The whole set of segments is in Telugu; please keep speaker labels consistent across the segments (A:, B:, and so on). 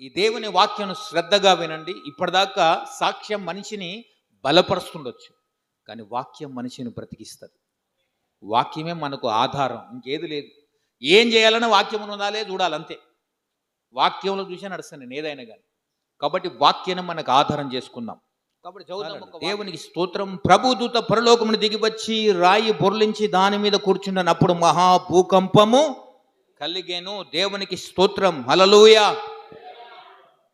A: ఈ దేవుని వాక్యం శ్రద్ధగా వినండి. ఇప్పటిదాకా సాక్ష్యం మనిషిని బలపరుస్తుండొచ్చు, కానీ వాక్యం మనిషిని బ్రతికిస్తుంది. వాక్యమే మనకు ఆధారం, ఇంకేది లేదు. ఏం చేయాలన్నా వాక్యం ఉండాలే, చూడాలి అంతే. వాక్యంలో చూసే నడుస్తాను నేను ఏదైనా కానీ. కాబట్టి వాక్యాన్ని మనకు ఆధారం చేసుకుందాం. కాబట్టి చదువుదాం. దేవునికి స్తోత్రం. ప్రభుదూత పరలోకమును దిగివచ్చి రాయి బొర్లించి దాని మీద కూర్చున్నప్పుడు మహా భూకంపము కలిగేను. దేవునికి స్తోత్రం. హల్లెలూయా.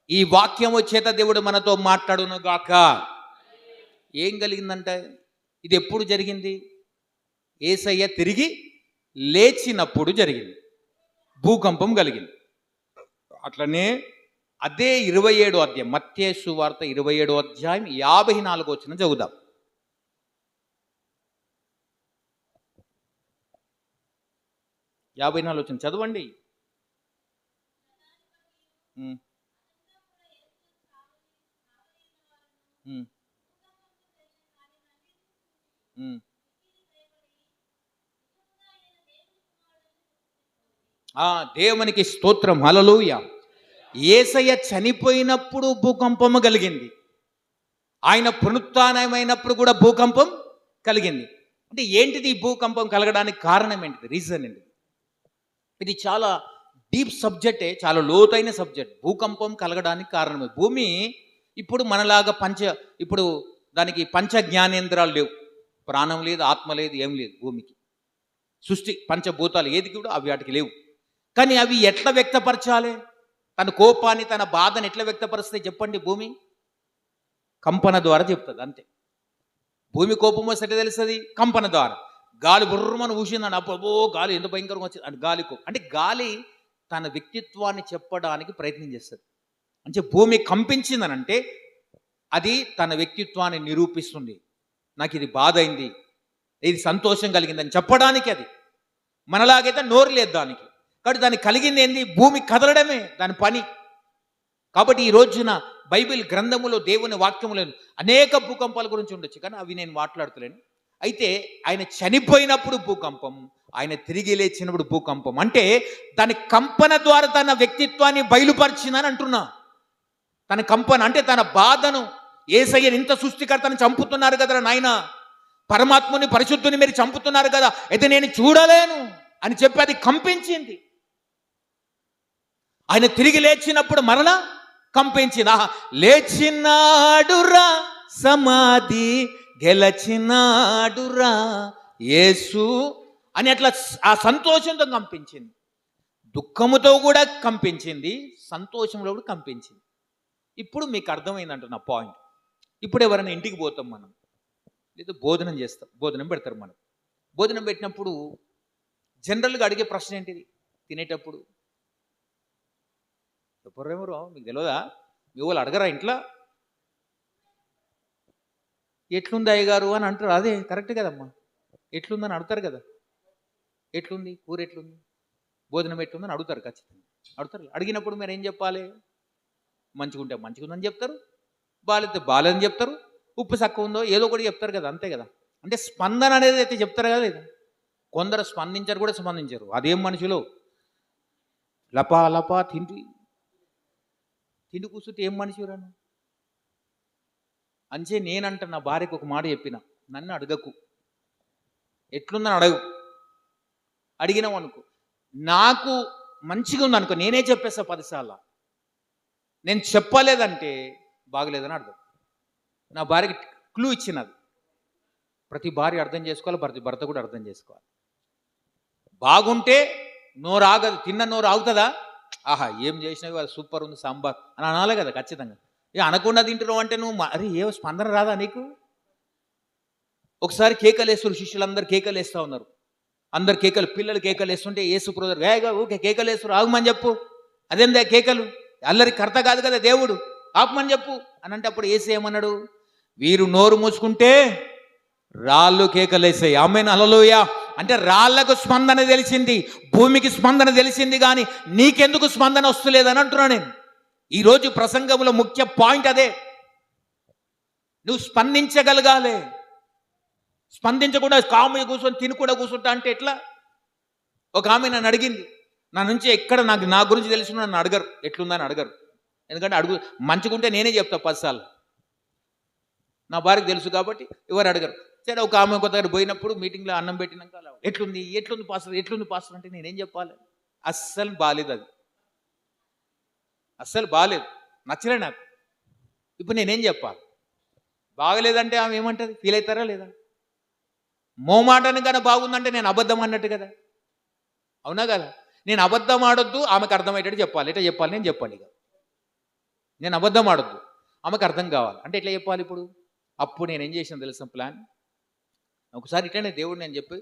A: ఈ వాక్యము చేత దేవుడు మనతో మాట్లాడును గాక. ఏం కలిగిందంటే, ఇది ఎప్పుడు జరిగింది? యేసయ్య తిరిగి లేచినప్పుడు జరిగింది. భూకంపం కలిగింది. అట్లనే అదే 27వ అధ్యాయం, మత్తయి సువార్త 27వ అధ్యాయం 54వ వచనం చదువుదాం. యాభై 54 వచనం చదవండి. దేవునికి స్తోత్రం. హల్లెలూయా. యేసయ్య చనిపోయినప్పుడు భూకంపము కలిగింది. ఆయన పునరుత్థానమైనప్పుడు కూడా భూకంపం కలిగింది. అంటే ఏంటిది ఈ భూకంపం కలగడానికి కారణం ఏంటిది? రీజన్ ఏంటిది? ఇది చాలా డీప్ సబ్జెక్టే, చాలా లోతైన సబ్జెక్ట్. భూకంపం కలగడానికి కారణమే. భూమి ఇప్పుడు మనలాగా ఇప్పుడు దానికి పంచ జ్ఞానేంద్రాలు లేవు. ప్రాణం లేదు, ఆత్మ లేదు, ఏం లేదు భూమికి. సృష్టి పంచభూతాలు ఏది కూడా అవి వాటికి లేవు. కానీ అవి ఎట్లా వ్యక్తపరచాలి? తన కోపాన్ని, తన బాధను ఎట్లా వ్యక్తపరుస్తాయి చెప్పండి? భూమి కంపన ద్వారా చెప్తుంది అంతే. భూమి కోపం వస్తే తెలుస్తుంది కంపన ద్వారా. గాలి బుర్రమని ఊసిందని అప్పుడు గాలి ఎంత భయంకరంగా వచ్చింది అంటే అంటే గాలి తన వ్యక్తిత్వాన్ని చెప్పడానికి ప్రయత్నం చేస్తుంది. అంటే భూమి కంపించిందనంటే అది తన వ్యక్తిత్వాన్ని నిరూపిస్తుంది. నాకు ఇది బాధ అయింది, ఇది సంతోషం కలిగిందని చెప్పడానికి. అది మనలాగైతే నోరు లేదు దానికి. కాబట్టి దానికి కలిగింది ఏంది? భూమి కదలడమే దాని పని. కాబట్టి ఈ రోజున బైబిల్ గ్రంథములో, దేవుని వాక్యములో అనేక భూకంపాల గురించి ఉండొచ్చు, కానీ అవి నేను మాట్లాడుతలేను. అయితే ఆయన చనిపోయినప్పుడు భూకంపం, ఆయన తిరిగి లేచినప్పుడు భూకంపం. అంటే దాని కంపన ద్వారా తన వ్యక్తిత్వాన్ని బయలుపరిచిందని అంటున్నా. తన కంపన అంటే తన బాధను, యేసయ్యని ఇంత సృష్టికర్తను చంపుతున్నారు కదా నాయన, పరమాత్ముని పరిశుద్ధుని మీరు చంపుతున్నారు కదా, అయితే నేను చూడలేను అని చెప్పి అది కంపించింది. ఆయన తిరిగి లేచినప్పుడు మరణ కంపించింది. లేచినాడురా, సమాధి గెలచినాడురా యేసు అని అట్లా ఆ సంతోషంతో కంపించింది. దుఃఖముతో కూడా కంపించింది, సంతోషంలో కూడా కంపించింది. ఇప్పుడు మీకు అర్థమైందంట నా పాయింట్. ఇప్పుడు ఎవరైనా ఇంటికి పోతాం మనం, లేదా భోజనం చేస్తాం, భోజనం పెడతారు మనం. భోజనం పెట్టినప్పుడు జనరల్గా అడిగే ప్రశ్న ఏంటిది? తినేటప్పుడు ఎవరెవరో మీకు తెలియదా? మీ వాళ్ళు అడగరా ఇంట్లో ఎట్లుంది అయ్యగారు అని అంటారు. అదే కరెక్ట్ కదమ్మా, ఎట్లుందని అడుగుతారు కదా. ఎట్లుంది కూర, ఎట్లుంది భోజనం, ఎట్లుందని అడుగుతారు, ఖచ్చితంగా అడుగుతారు. అడిగినప్పుడు మీరు ఏం చెప్పాలి? మంచిగా ఉంటే మంచిగా ఉందని చెప్తారు, బాగాలేతే బాగాలేదని చెప్తారు, ఉప్పు చక్కగా ఉందో ఏదో ఒకటి చెప్తారు కదా, అంతే కదా. అంటే స్పందన అనేది అయితే చెప్తారు కదా. లేదా కొందరు స్పందించారు కూడా స్పందించారు. అదేం మనుషులు లపా లపా తిండి కూర్చుంటే ఏం మనిషి రాను అంచే. నేనంట నా భార్యకు ఒక మాట చెప్పిన, నన్ను అడగకు, ఎట్లుందని అడగు. అడిగినావు అనుకో, నాకు మంచిగా ఉంది అనుకో, నేనే చెప్పేస్తా 10 సార్లు. నేను చెప్పలేదంటే బాగలేదని అర్థం. నా భార్యకి క్లూ ఇచ్చినది. ప్రతి భార్య అర్థం చేసుకోవాలి, ప్రతి భర్త కూడా అర్థం చేసుకోవాలి. బాగుంటే నోరు ఆగదు, తిన్న నోరు ఆగుతుందా? ఆహా ఏం చేసినవి వాళ్ళు సూపర్ ఉంది సాంబార్ అని అనాలే కదా ఖచ్చితంగా. అనకుండా తింటున్నావు అంటే నువ్వు అరే ఏ స్పందన రాదా నీకు? ఒకసారి కేకలు వేస్తారు, శిష్యులందరూ కేకలు వేస్తూ ఉన్నారు. అందరు కేకలు, పిల్లలు కేకలు వేస్తుంటే యేసు బ్రదర్ వేగా ఊకే కేకలు వేస్తారు, ఆగమని చెప్పు. అదేందా కేకలు? అల్లరి కర్త కాదు కదా దేవుడు, ఆపమని చెప్పు అని అంటే అప్పుడు యేసు ఏమన్నాడు? వీరు నోరు మూసుకుంటే రాళ్ళు కేకలేసాయి. ఆమేన్, హల్లెలూయా. అంటే రాళ్లకు స్పందన తెలిసింది, భూమికి స్పందన తెలిసింది, కానీ నీకెందుకు స్పందన వస్తలేదని అంటున్నా నేను. ఈరోజు ప్రసంగంలో ముఖ్య పాయింట్ అదే. నువ్వు స్పందించగలగాలి. స్పందించకుండా కాము కూర్చొని తిని కూడా కూర్చుంటా అంటే ఎట్లా? ఒక ఆమె నన్ను అడిగింది, నా నుంచి ఎక్కడ నా గురించి తెలిసిన నన్ను అడగరు, ఎట్లుందని అడగరు. ఎందుకంటే మంచిగుంటే నేనే చెప్తా 10 సార్లు. నా భార్యకు తెలుసు కాబట్టి ఎవరు అడగరు. సరే ఒక ఆమె కొత్త దగ్గర పోయినప్పుడు మీటింగ్లో అన్నం పెట్టినాక అలా ఎట్లుంది పాస్టర్ అంటే నేనేం చెప్పాలి? అస్సలు బాగాలేదు, అది అస్సలు బాగాలేదు, నచ్చలే నాకు. ఇప్పుడు నేనేం చెప్పాలి? బాగలేదంటే ఆమె ఏమంటుంది? ఫీల్ అవుతారా లేదా? మోమాటానికి కన్నా బాగుందంటే నేను అబద్ధం అన్నట్టు కదా, అవునా కదా? నేను అబద్ధం ఆడొద్దు, ఆమెకు అర్థమయ్యేటట్టు చెప్పాలి. ఎట్లా చెప్పాలి? నేను చెప్పాలి. ఇక నేను అబద్ధం ఆడొద్దు, ఆమెకు అర్థం కావాలి. అంటే ఎట్లా చెప్పాలి ఇప్పుడు? అప్పుడు నేనేం చేసిన తెలుసా ప్లాన్? ఒకసారి ఇట్లనే దేవుడు నేను చెప్పి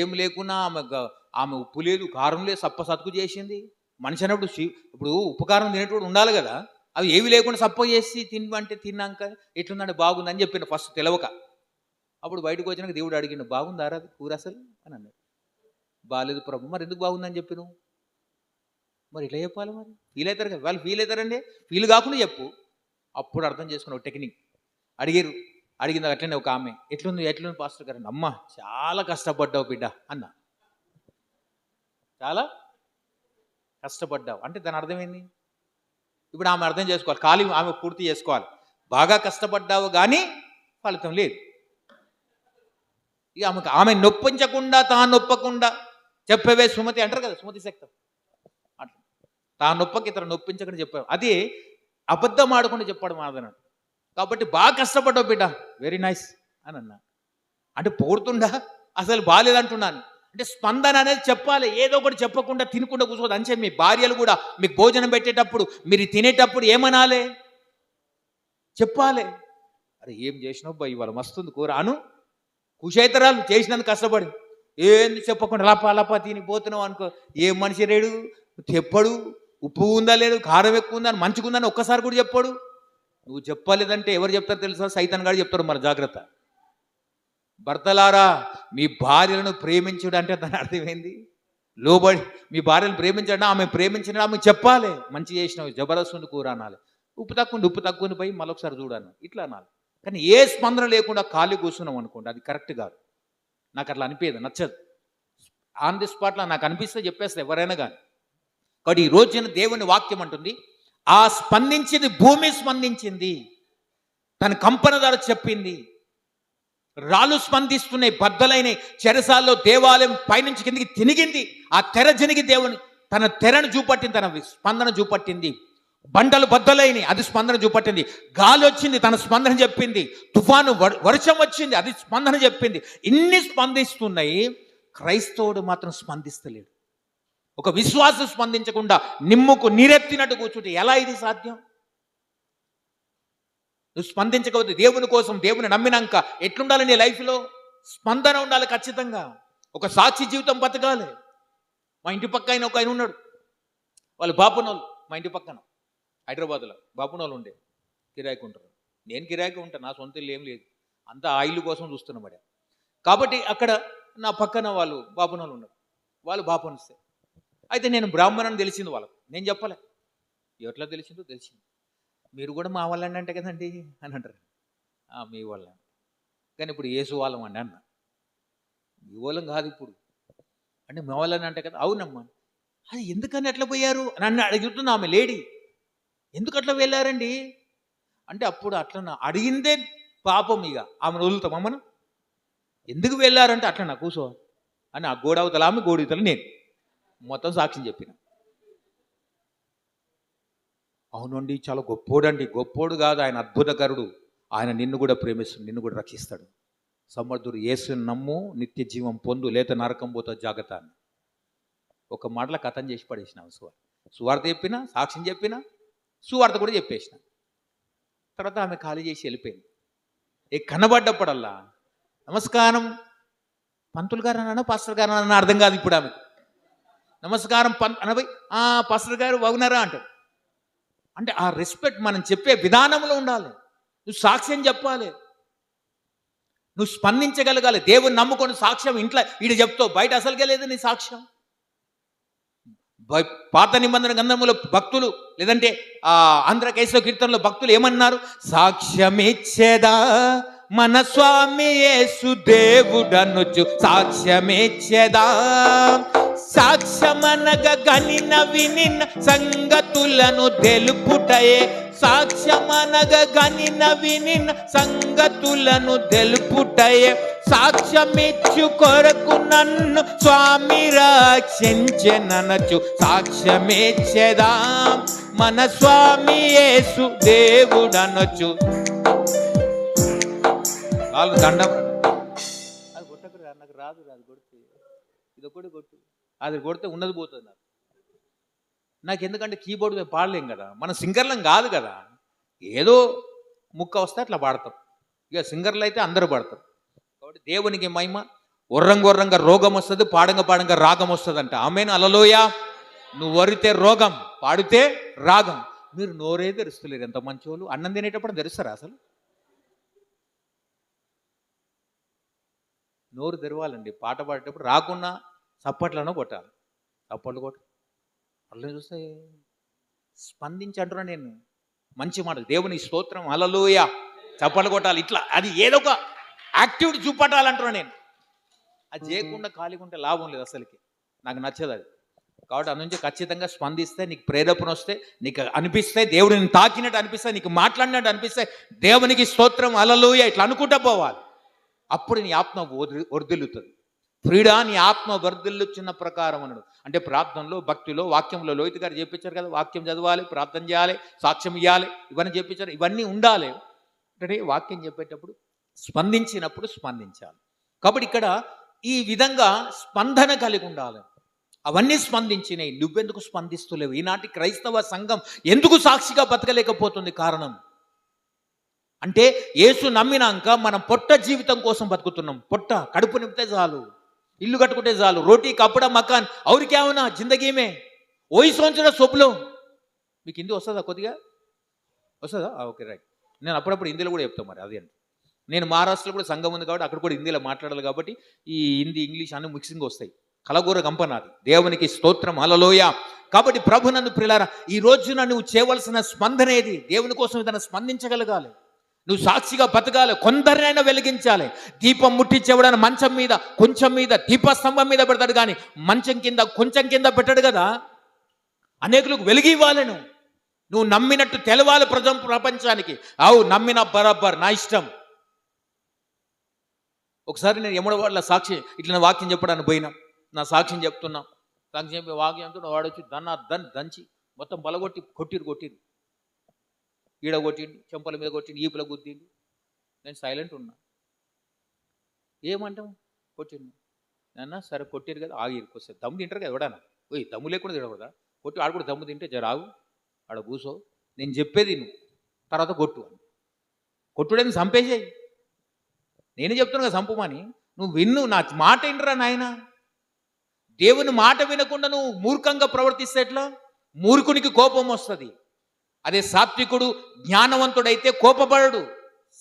A: ఏం లేకున్నా ఆమె ఉప్పు లేదు, కారం లేదు, సత్కు చేసింది. మనిషి అన్నప్పుడు ఇప్పుడు ఉప్పు కారం తినేటప్పుడు ఉండాలి కదా, అవి ఏవి లేకుండా సప్ప చేసి తినమంటే తిన్నాక ఎట్లుందంటే బాగుందని చెప్పిన ఫస్ట్ తెలవక. అప్పుడు బయటకు వచ్చినాక దేవుడు అడిగిండు, బాగుందారా అది కూర అసలు అని అన్నాడు. బాగాలేదు ప్రభు. మరి ఎందుకు బాగుందని చెప్పి నువ్వు మరి ఇట్లా చెప్పాలి? మరి ఫీల్ అవుతారు కదా, వాళ్ళు ఫీల్ అవుతారండి. ఫీల్ కాకుండా చెప్పు. అప్పుడు అర్థం చేసుకున్న ఒక టెక్నిక్ అడిగింది అట్లనే ఒక ఆమె, ఎట్లుంది పాస్టర్ గారు? అమ్మ చాలా కష్టపడ్డావు బిడ్డ అన్న. చాలా కష్టపడ్డావు అంటే దాని అర్థమైంది. ఇప్పుడు ఆమె అర్థం చేసుకోవాలి, ఖాళీ ఆమె పూర్తి చేసుకోవాలి. బాగా కష్టపడ్డావు కానీ ఫలితం లేదు. ఇక ఆమె నొప్పించకుండా తాను నొప్పకుండా చెప్పవే సుమతి అంటారు కదా, సుమతి శక్తం అట్లా తాను నొప్పకి ఇతర నొప్పించకుండా చెప్పావు. అది అబద్ధం ఆడకుండా చెప్పాడు మాదన్నాడు. కాబట్టి బాగా కష్టపడ్డావు బిడ్డ, వెరీ నైస్ అని అన్నా. అంటే పోడుతుండా అసలు బాగాలేదంటున్నాను అంటే స్పందన అనేది చెప్పాలి. ఏదో ఒకటి చెప్పకుండా తినకుండా కూర్చోదు. అంచే మీ భార్యలు కూడా మీకు భోజనం పెట్టేటప్పుడు మీరు తినేటప్పుడు ఏమనాలి? చెప్పాలి. అరే ఏం చేసినావు బా ఇవాళ మస్తుంది కూర అను. కుషేతరాలు చేసినందుకు కష్టపడి ఏంది చెప్పకుండా లపా తిని పోతున్నావు అనుకో, ఏం మనిషి రేడు చెప్పడు. ఉప్పు ఉందా లేదు, కారం ఎక్కువ ఉందా, మంచిగా ఉందని ఒక్కసారి కూడా చెప్పాడు. నువ్వు చెప్పలేదంటే ఎవరు చెప్తారు తెలుసా? సైతాన్ గారు చెప్తారు. మరి జాగ్రత్త. భర్తలారా మీ భార్యలను ప్రేమించుడు అంటే దాని అర్థమైంది లోబడి. మీ భార్యను ప్రేమించడం, ఆమె ప్రేమించిన ఆమె చెప్పాలి. మంచి చేసినావు, జబరదస్తు కూర అనాలి. ఉప్పు తక్కువ పోయి మళ్ళొకసారి చూడాలి, ఇట్లా అనాలి. కానీ ఏ స్పందన లేకుండా ఖాళీ కూర్చున్నాం అనుకోండి, అది కరెక్ట్ కాదు. నాకు అట్లా అనిపించదు, నచ్చదు. ఆన్ ది స్పాట్లో నాకు అనిపిస్తే చెప్పేస్తారు ఎవరైనా కానీ. కాబట్టి ఈ రోజున దేవుని వాక్యం అంటుంది, ఆ స్పందించింది భూమి స్పందించింది, తన కంపన ద్వారా చెప్పింది. రాళ్ళు స్పందిస్తున్నాయి, బద్దలైనవి. చెరసాల్లో దేవాలయం పైనుంచి కిందికి తినిగింది. ఆ తెర జనిగి దేవుని తన తెరను చూపట్టింది, తన స్పందన చూపట్టింది. బండలు బద్దలైనవి, అది స్పందన చూపట్టింది. గాలి వచ్చింది, తన స్పందన చెప్పింది. తుఫాను వర్షం వచ్చింది, అది స్పందన చెప్పింది. ఇన్ని స్పందిస్తున్నాయి, క్రైస్తవుడు మాత్రం స్పందిస్తలేడు. ఒక విశ్వాసం స్పందించకుండా నిమ్ముకు నీరెత్తినట్టు కూర్చుంటే ఎలా ఇది సాధ్యం? నువ్వు స్పందించకపోతే దేవుని కోసం, దేవుని నమ్మినాక ఎట్లుండాలి? నీ లైఫ్లో స్పందన ఉండాలి ఖచ్చితంగా. ఒక సాక్షి జీవితం బతకాలి. మా ఇంటి పక్క ఒక ఆయన ఉన్నాడు, వాళ్ళు బాపునోళ్ళు. మా ఇంటి పక్కన హైదరాబాద్లో బాపునోళ్ళు ఉండే, కిరాయికి ఉంటారు. నేను కిరాయికి ఉంటాను, నా సొంత ఇల్లు ఏం లేదు. అంతా ఆ ఇల్లు కోసం చూస్తున్నాం. కాబట్టి అక్కడ నా పక్కన వాళ్ళు బాపునోళ్ళు ఉన్నారు. వాళ్ళు బాపునిస్తే అయితే నేను బ్రాహ్మణని తెలిసింది వాళ్ళకు. నేను చెప్పలే, ఎట్లా తెలిసిందో తెలిసింది. మీరు కూడా మా వాళ్ళండి అంటే కదండి అని అంటారు. మీ వాళ్ళ కానీ ఇప్పుడు యేసు వాళ్ళం అండి అన్న. మీ వాళ్ళం కాదు ఇప్పుడు అంటే మా వాళ్ళని అంటే కదా. అవునమ్మా. అది ఎందుకని అట్లా పోయారు నన్ను అడుగుతున్నా ఆమె లేడీ. ఎందుకు అట్లా వెళ్ళారండి అంటే అప్పుడు అట్లా అడిగిందే పాపం. ఇక ఆమెను వదులుతాం అమ్మను. ఎందుకు వెళ్ళారంటే అట్లా నా కూర్చో అని ఆ గోడవతల ఆమె, గోడవతల నేను మొత్తం సాక్ష్యం చెప్పిన. అవునండి చాలా గొప్పోడండి. గొప్పోడు కాదు, ఆయన అద్భుతకరుడు. ఆయన నిన్ను కూడా ప్రేమిస్తాడు, నిన్ను కూడా రక్షిస్తాడు. సమర్థుడు. యేసుని నమ్ము, నిత్య జీవం పొందు, లేత నరకం పోతా జాగ్రత్త అని ఒక మాటల కథం చేసి పడేసిన. సువార్త చెప్పిన, సాక్ష్యం చెప్పిన, సువార్త కూడా చెప్పేసిన. తర్వాత ఆమె ఖాళీ చేసి వెళ్ళిపోయింది. కనబడ్డప్పుడల్లా నమస్కారం పంతులు గారు అన్నా, పాస్టర్ గారు అన్న అర్థం కాదు ఇప్పుడు ఆమె. నమస్కారం అనబోయి పాస్టర్ గారు బాగున్నారా అంటారు. అంటే ఆ రెస్పెక్ట్ మనం చెప్పే విధానంలో ఉండాలి. నువ్వు సాక్ష్యం చెప్పాలి, నువ్వు స్పందించగలగాలి. దేవుని నమ్ముకొని సాక్ష్యం ఇంట్లో ఈడ చెప్తావు, బయట అసలుకే లేదు నీ సాక్ష్యం. పాత నిబంధన గ్రంథములో భక్తులు, లేదంటే ఆంధ్ర క్రైస్తవ కీర్తనలో భక్తులు ఏమన్నారు? సాక్ష్యమిచ్చేదా మన స్వామి యేసు దేవుడనుచు, సాక్ష్యమిచ్చేదా, సాక్ష్యం సాక్ష్యమనగ గనిన వినిన సంగతులను తెలుపుటయే, సాక్ష్యమనగ గనిన వినిన సంగతులను తెలుపుటయే, సాక్ష్యమిచ్చు కొరకు నన్ను స్వామి రక్షించెననచు సాక్ష్యమిచ్చెదాం మన స్వామి యేసు దేవుడనొచ్చు. వాళ్ళు దండం అది కొట్టకురా, నాకు రాదు కొడితే ఇది ఒకటి కొట్టు, అది కొడితే ఉన్నది పోతుంది నాకు ఎందుకంటే కీబోర్డ్ మేము పాడలేం కదా, మన సింగర్లం కాదు కదా, ఏదో ముక్క వస్తే అట్లా పాడతాం. ఇక సింగర్లు అయితే అందరూ పాడతారు. కాబట్టి దేవునికి మహిమ. ఒర్రంగా రోగం వస్తుంది, పాడంగా రాగం వస్తుంది అంట. ఆమెను హల్లెలూయా. నువ్వు వరితే రోగం, పాడితే రాగం. మీరు నోరే తెరుస్తలేరు, ఎంత మంచోళ్ళు. అన్నం తినేటప్పుడు తెరుస్తారా అసలు? నోరు తెరవాలండి. పాట పాడేటప్పుడు రాకున్నా చప్పట్లను కొట్టాలి. చప్పట్లు కొట్ట అట్లా చూస్తే స్పందించి అంటున్నా నేను. మంచి మాట, దేవుని స్తోత్రం, హల్లెలూయా, చప్పట్లు కొట్టాలి. ఇట్లా అది ఏదో ఒక యాక్టివిటీ చూపట్టాలంటున్నా నేను. అది చేయకుండా ఖాళీగా ఉంటే లాభం లేదు అసలుకి. నాకు నచ్చదు అది. కాబట్టి అందుంచి ఖచ్చితంగా స్పందిస్తే, నీకు ప్రేరేపణ వస్తే, నీకు అనిపిస్తే, దేవుడిని తాకినట్టు అనిపిస్తే, నీకు మాట్లాడినట్టు అనిపిస్తే, దేవునికి స్తోత్రం, హల్లెలూయా ఇట్లా అనుకుంటా పోవాలి. అప్పుడు నీ ఆత్మ వర్ధిల్లుతుంది. ఫ్రీడా నీ ఆత్మ వర్ధిల్లుచున్న ప్రకారం అన్నాడు. అంటే ప్రార్థనలో, భక్తిలో, వాక్యంలో లోహిత్ గారు చెప్పించారు కదా, వాక్యం చదవాలి, ప్రార్థన చేయాలి, సాక్ష్యం ఇవ్వాలి, ఇవన్నీ చెప్పించారు. ఇవన్నీ ఉండాలి. అంటే వాక్యం చెప్పేటప్పుడు స్పందించినప్పుడు స్పందించాలి. కాబట్టి ఇక్కడ ఈ విధంగా స్పందన కలిగి ఉండాలి. అవన్నీ స్పందించినాయి, నువ్వెందుకు స్పందిస్తలేవు? ఈనాటి క్రైస్తవ సంఘం ఎందుకు సాక్షిగా బతకలేకపోతుంది? కారణం అంటే యేసు నమ్మినాక మనం పొట్ట జీవితం కోసం బతుకుతున్నాం. పొట్ట కడుపు నింపితే చాలు, ఇల్లు కట్టుకుంటే చాలు, రోటీ కప్పడా మకాన్ ఔర్ క్యా హోనా జిందగీ మే ఓయి సోచరా సొప్పులో. మీకు హిందీ వస్తుందా? కొద్దిగా వస్తుందా? Okay right. నేను అప్పుడప్పుడు హిందీలో కూడా చెప్తాను. మరి అదే నేను మహారాష్ట్రలో కూడా సంఘం ఉంది కాబట్టి అక్కడ కూడా హిందీలో మాట్లాడాలి. కాబట్టి ఈ హిందీ, ఇంగ్లీష్ అన్ని మిక్సింగ్ వస్తాయి. కలగూర గంపనాది. దేవునికి స్తోత్రం, హల్లెలూయా. కాబట్టి ప్రభునందు ప్రియులారా, ఈ రోజున నువ్వు చేయవలసిన స్పందన ఏది? దేవుని కోసం ఏదైనా స్పందించగలగాలి. నువ్వు సాక్షిగా బతకాలి, కొందరినైనా వెలిగించాలి. దీపం ముట్టించేవాడని మంచం మీద, కొంచెం మీద, దీపస్తంభం మీద పెడతాడు కానీ మంచం కింద, కొంచెం కింద పెట్టాడు కదా. అనేకులకు వెలిగి ఇవ్వాలి. నువ్వు నమ్మినట్టు తెలవాలి ప్రపంచానికి. అవు నమ్మిన బరాబర్, నా ఇష్టం. ఒకసారి నేను యముడవాడల సాక్షి ఇట్లా వాక్యం చెప్పడానికి పోయినా, నా సాక్ష్యం చెప్తున్నా, సాక్ష్యం చెప్పి వాక్యం చెప్తున్నా, వాడు వచ్చి దంచి మొత్తం బలగొట్టి కొట్టిరు. ఈడ కొట్టిండు, చెంపల మీద కొట్టిండు, ఈపుల గుద్దిండు. నేను సైలెంట్ ఉన్నా. ఏమంటాం? కొట్టిండు నాన్న. సరే కొట్టిరు కదా, ఆగిరు. కొద్దిసేపు దమ్ము తింటారు కదా ఎవడన్నా. ఓయ్ దమ్ము లేకుండా తినకూడదా? కొట్టి ఆడు కూడా దమ్ము తింటే జరాగు, ఆడ కూసో, నేను చెప్పేది నువ్వు తర్వాత కొట్టు అని. కొట్టుడని చంపేసేయి. నేనే చెప్తున్నా కదా చంపమని. నువ్వు విన్ను, నా మాట వినరా నాయన. దేవుని మాట వినకుండా నువ్వు మూర్ఖంగా ప్రవర్తిస్తే ఎట్లా? మూర్ఖునికి కోపం వస్తుంది. అదే సాత్వికుడు, జ్ఞానవంతుడైతే కోపపడడు,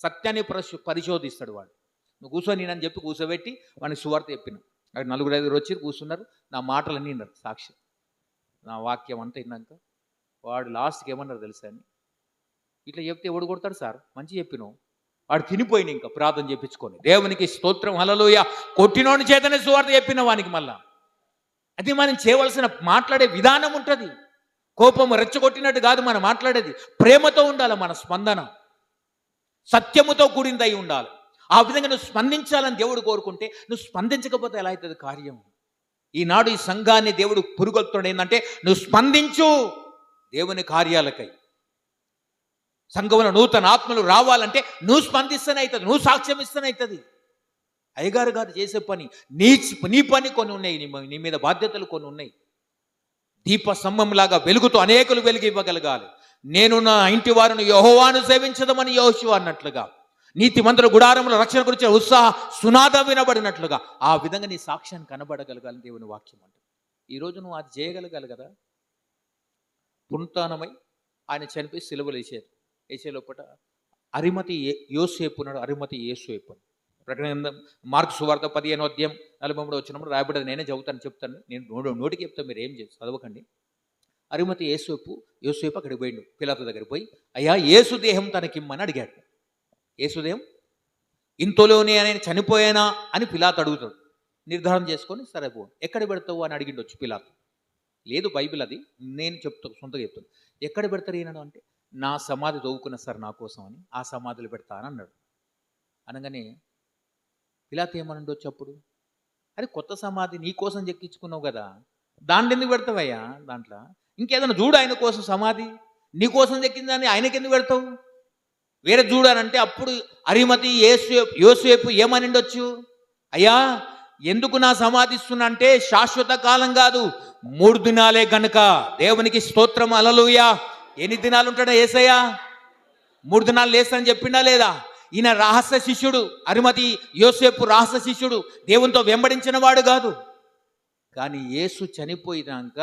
A: సత్యాన్ని పరిశోధిస్తాడు. వాడు నువ్వు కూర్చొని నేనని చెప్పి కూర్చోబెట్టి వాడిని సువార్త చెప్పిన. అక్కడ 4-5 వచ్చి కూర్చున్నారు. నా మాటలన్నీ విన్నారు, సాక్షి. నా వాక్యం అంతా విన్నాక వాడు లాస్ట్కి ఏమన్నారు తెలుసా అని, ఇట్లా చెప్తే ఎవడు కొడతాడు సార్, మంచి చెప్పినావు. వాడు తినిపోయిన ఇంకా ప్రార్థన చేయించుకొని. దేవునికి స్తోత్రం, హల్లెలూయా. కొట్టినోని చేతనే సువార్త చెప్పిన వానికి. మళ్ళా అది మనం చేయవలసిన మాట్లాడే విధానం ఉంటుంది. కోపం రెచ్చగొట్టినట్టు కాదు మనం మాట్లాడేది, ప్రేమతో ఉండాలి మన స్పందన, సత్యముతో కూడిందై ఉండాలి. ఆ విధంగా నువ్వు స్పందించాలని దేవుడు కోరుకుంటే, నువ్వు స్పందించకపోతే ఎలా అవుతుంది కార్యం? ఈనాడు ఈ సంఘాన్ని దేవుడు పురుగొల్తున్నాడు ఏంటంటే, నువ్వు స్పందించు దేవుని కార్యాలకై. సంఘంలో నూతన ఆత్మలు రావాలంటే నువ్వు స్పందిస్తేనే అవుతుంది, నువ్వు సాక్ష్యం ఇస్తేనే అవుతుంది. అయ్యగారు గారు చేసే పని, నీ పని కొన్ని ఉన్నాయి, నీ మీద బాధ్యతలు కొన్ని ఉన్నాయి. దీపస్తంభంలాగా వెలుగుతూ అనేకులు వెలుగు ఇవ్వగలగాలి. నేను నా ఇంటి వారిని యెహోవాను సేవించదమని యెహోషువ అన్నట్లుగా, నీతిమంతుల గుడారంలో రక్షణ గురించి ఉత్సాహ సునాదం వినబడినట్లుగా ఆ విధంగా నీ సాక్ష్యాన్ని కనబడగలగాలి దేవుని వాక్యం అంటే. ఈరోజు నువ్వు అది చేయగలగాలి కదా. పునరుత్థానమై ఆయన చనిపోయి సిలువలు వేసే లోపల అరిమతి యోసేపు ఉన్నాడు, అరిమతి యేసేపు. ప్రకటన మార్కు సువార్త 15వ అధ్యాయం 43వ వచనంలో రాయబడ్డది. నేనే చెప్తాను, నేను నోటికి చెప్తాను, మీరు ఏం చదవకండి. అరిమతి యోసేపు అక్కడికి పోయిండు. పిలాతు దగ్గరికి పోయి, అయ్యా యేసు దేహం తనకిమ్మని అడిగాడు. యేసుదేహం ఇంతలోనే ఆయన చనిపోయానా అని పిలాతు అడుగుతాడు. నిర్ధారణ చేసుకొని, సరే పో ఎక్కడ పెడతావు అని అడిగిండొచ్చు పిలాతు. లేదు బైబిల్ అది, నేను సొంతగా చెప్తాను. ఎక్కడ పెడతారు ఈయనను అంటే, నా సమాధి తవ్వుకున్న సార్ నా కోసం అని, ఆ సమాధిలో పెడతా అని అన్నాడు. అనగానే పిలాతు ఏమని ఉండొచ్చు అప్పుడు, అరే కొత్త సమాధి నీ కోసం చెక్కించుకున్నావు కదా, దాంట్లో ఎందుకు పెడతావయ్యా, దాంట్లో ఇంకేదైనా చూడు ఆయన కోసం సమాధి, నీ కోసం చెక్కిందని ఆయనకి ఎందుకు పెడతావు, వేరే చూడానంటే అప్పుడు అరిమతి యోసేపు ఏమని ఉండొచ్చు, అయ్యా ఎందుకు నా సమాధిస్తున్నా అంటే శాశ్వత కాలం కాదు, 3 దినాలే గనుక. దేవునికి స్తోత్రం, హల్లెలూయా. ఎన్ని దినాలు ఉంటాడా యేసయ్య? 3 దినాలు లేస్తానని చెప్పిండా లేదా? ఈయన రహస్య శిష్యుడు, అరిమతి యోసేపు రహస్య శిష్యుడు, దేవునితో వెంబడించిన వాడు కాదు. కానీ యేసు చనిపోయినాక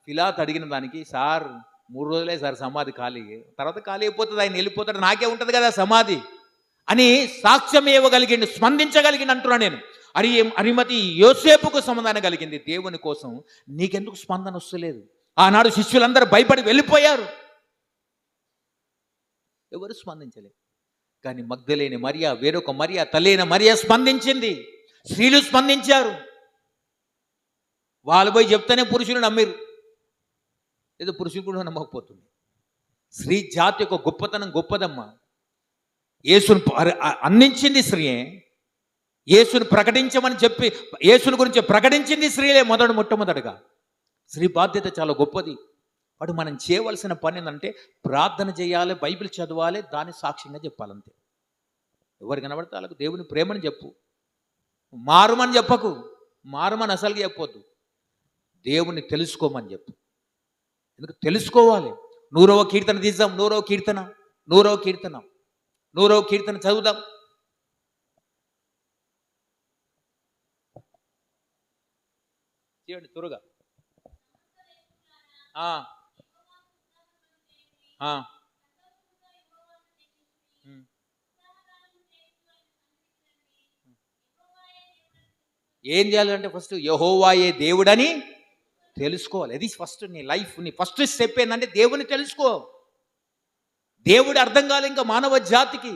A: పిలాతు అడిగిన దానికి, సార్ 3 రోజులే సార్ సమాధి ఖాళీ, తర్వాత ఖాళీ అయిపోతుంది, ఆయన వెళ్ళిపోతాడు, నాకే ఉంటుంది కదా సమాధి అని సాక్ష్యం ఇవ్వగలిగిండు, స్పందించగలిగిండు అంటున్నా నేను. అరిమతి యోసేపుకు సమాధానం కలిగింది, దేవుని కోసం నీకెందుకు స్పందన వస్తలేదు? ఆనాడు శిష్యులందరూ భయపడి వెళ్ళిపోయారు, ఎవరు స్పందించలేదు. కానీ మగ్దలేని మరియా, వేరొక మరియా, తల్లైన మరియా స్పందించింది, స్త్రీలు స్పందించారు. వాళ్ళు పోయి చెప్తేనే పురుషులు నమ్మిరు, ఏదో పురుషులు కూడా నమ్మకపోతుంది. స్త్రీ జాతి యొక్క గొప్పతనం గొప్పదమ్మా. యేసును అందించింది స్త్రీయే, యేసును ప్రకటించమని చెప్పి యేసుని గురించి ప్రకటించింది స్త్రీలే మొట్టమొదటిగా. స్త్రీ బాధ్యత చాలా గొప్పది. వాడు మనం చేయవలసిన పని ఏంటంటే ప్రార్థన చేయాలి, బైబిల్ చదవాలి, దాన్ని సాక్ష్యంగా చెప్పాలంతే. ఎవరు కనబడితే వాళ్ళకు దేవుని ప్రేమని చెప్పు, మారుమని చెప్పకు, మారుమని అసలుగా చెప్పొద్దు, దేవుని తెలుసుకోమని చెప్పు. ఎందుకు తెలుసుకోవాలి? 100వ కీర్తన తీద్దాం, 100వ కీర్తన చదువుదాం. చేయండి త్వరగా. ఏం చేయాలంటే ఫస్ట్ యెహోవాయే దేవుడని తెలుసుకోవాలి. అది ఫస్ట్ నీ లైఫ్, నీ ఫస్ట్ స్టెప్ ఏంటంటే దేవుని తెలుసుకో. దేవుడు అర్థం కాలే ఇంకా మానవ జాతికి,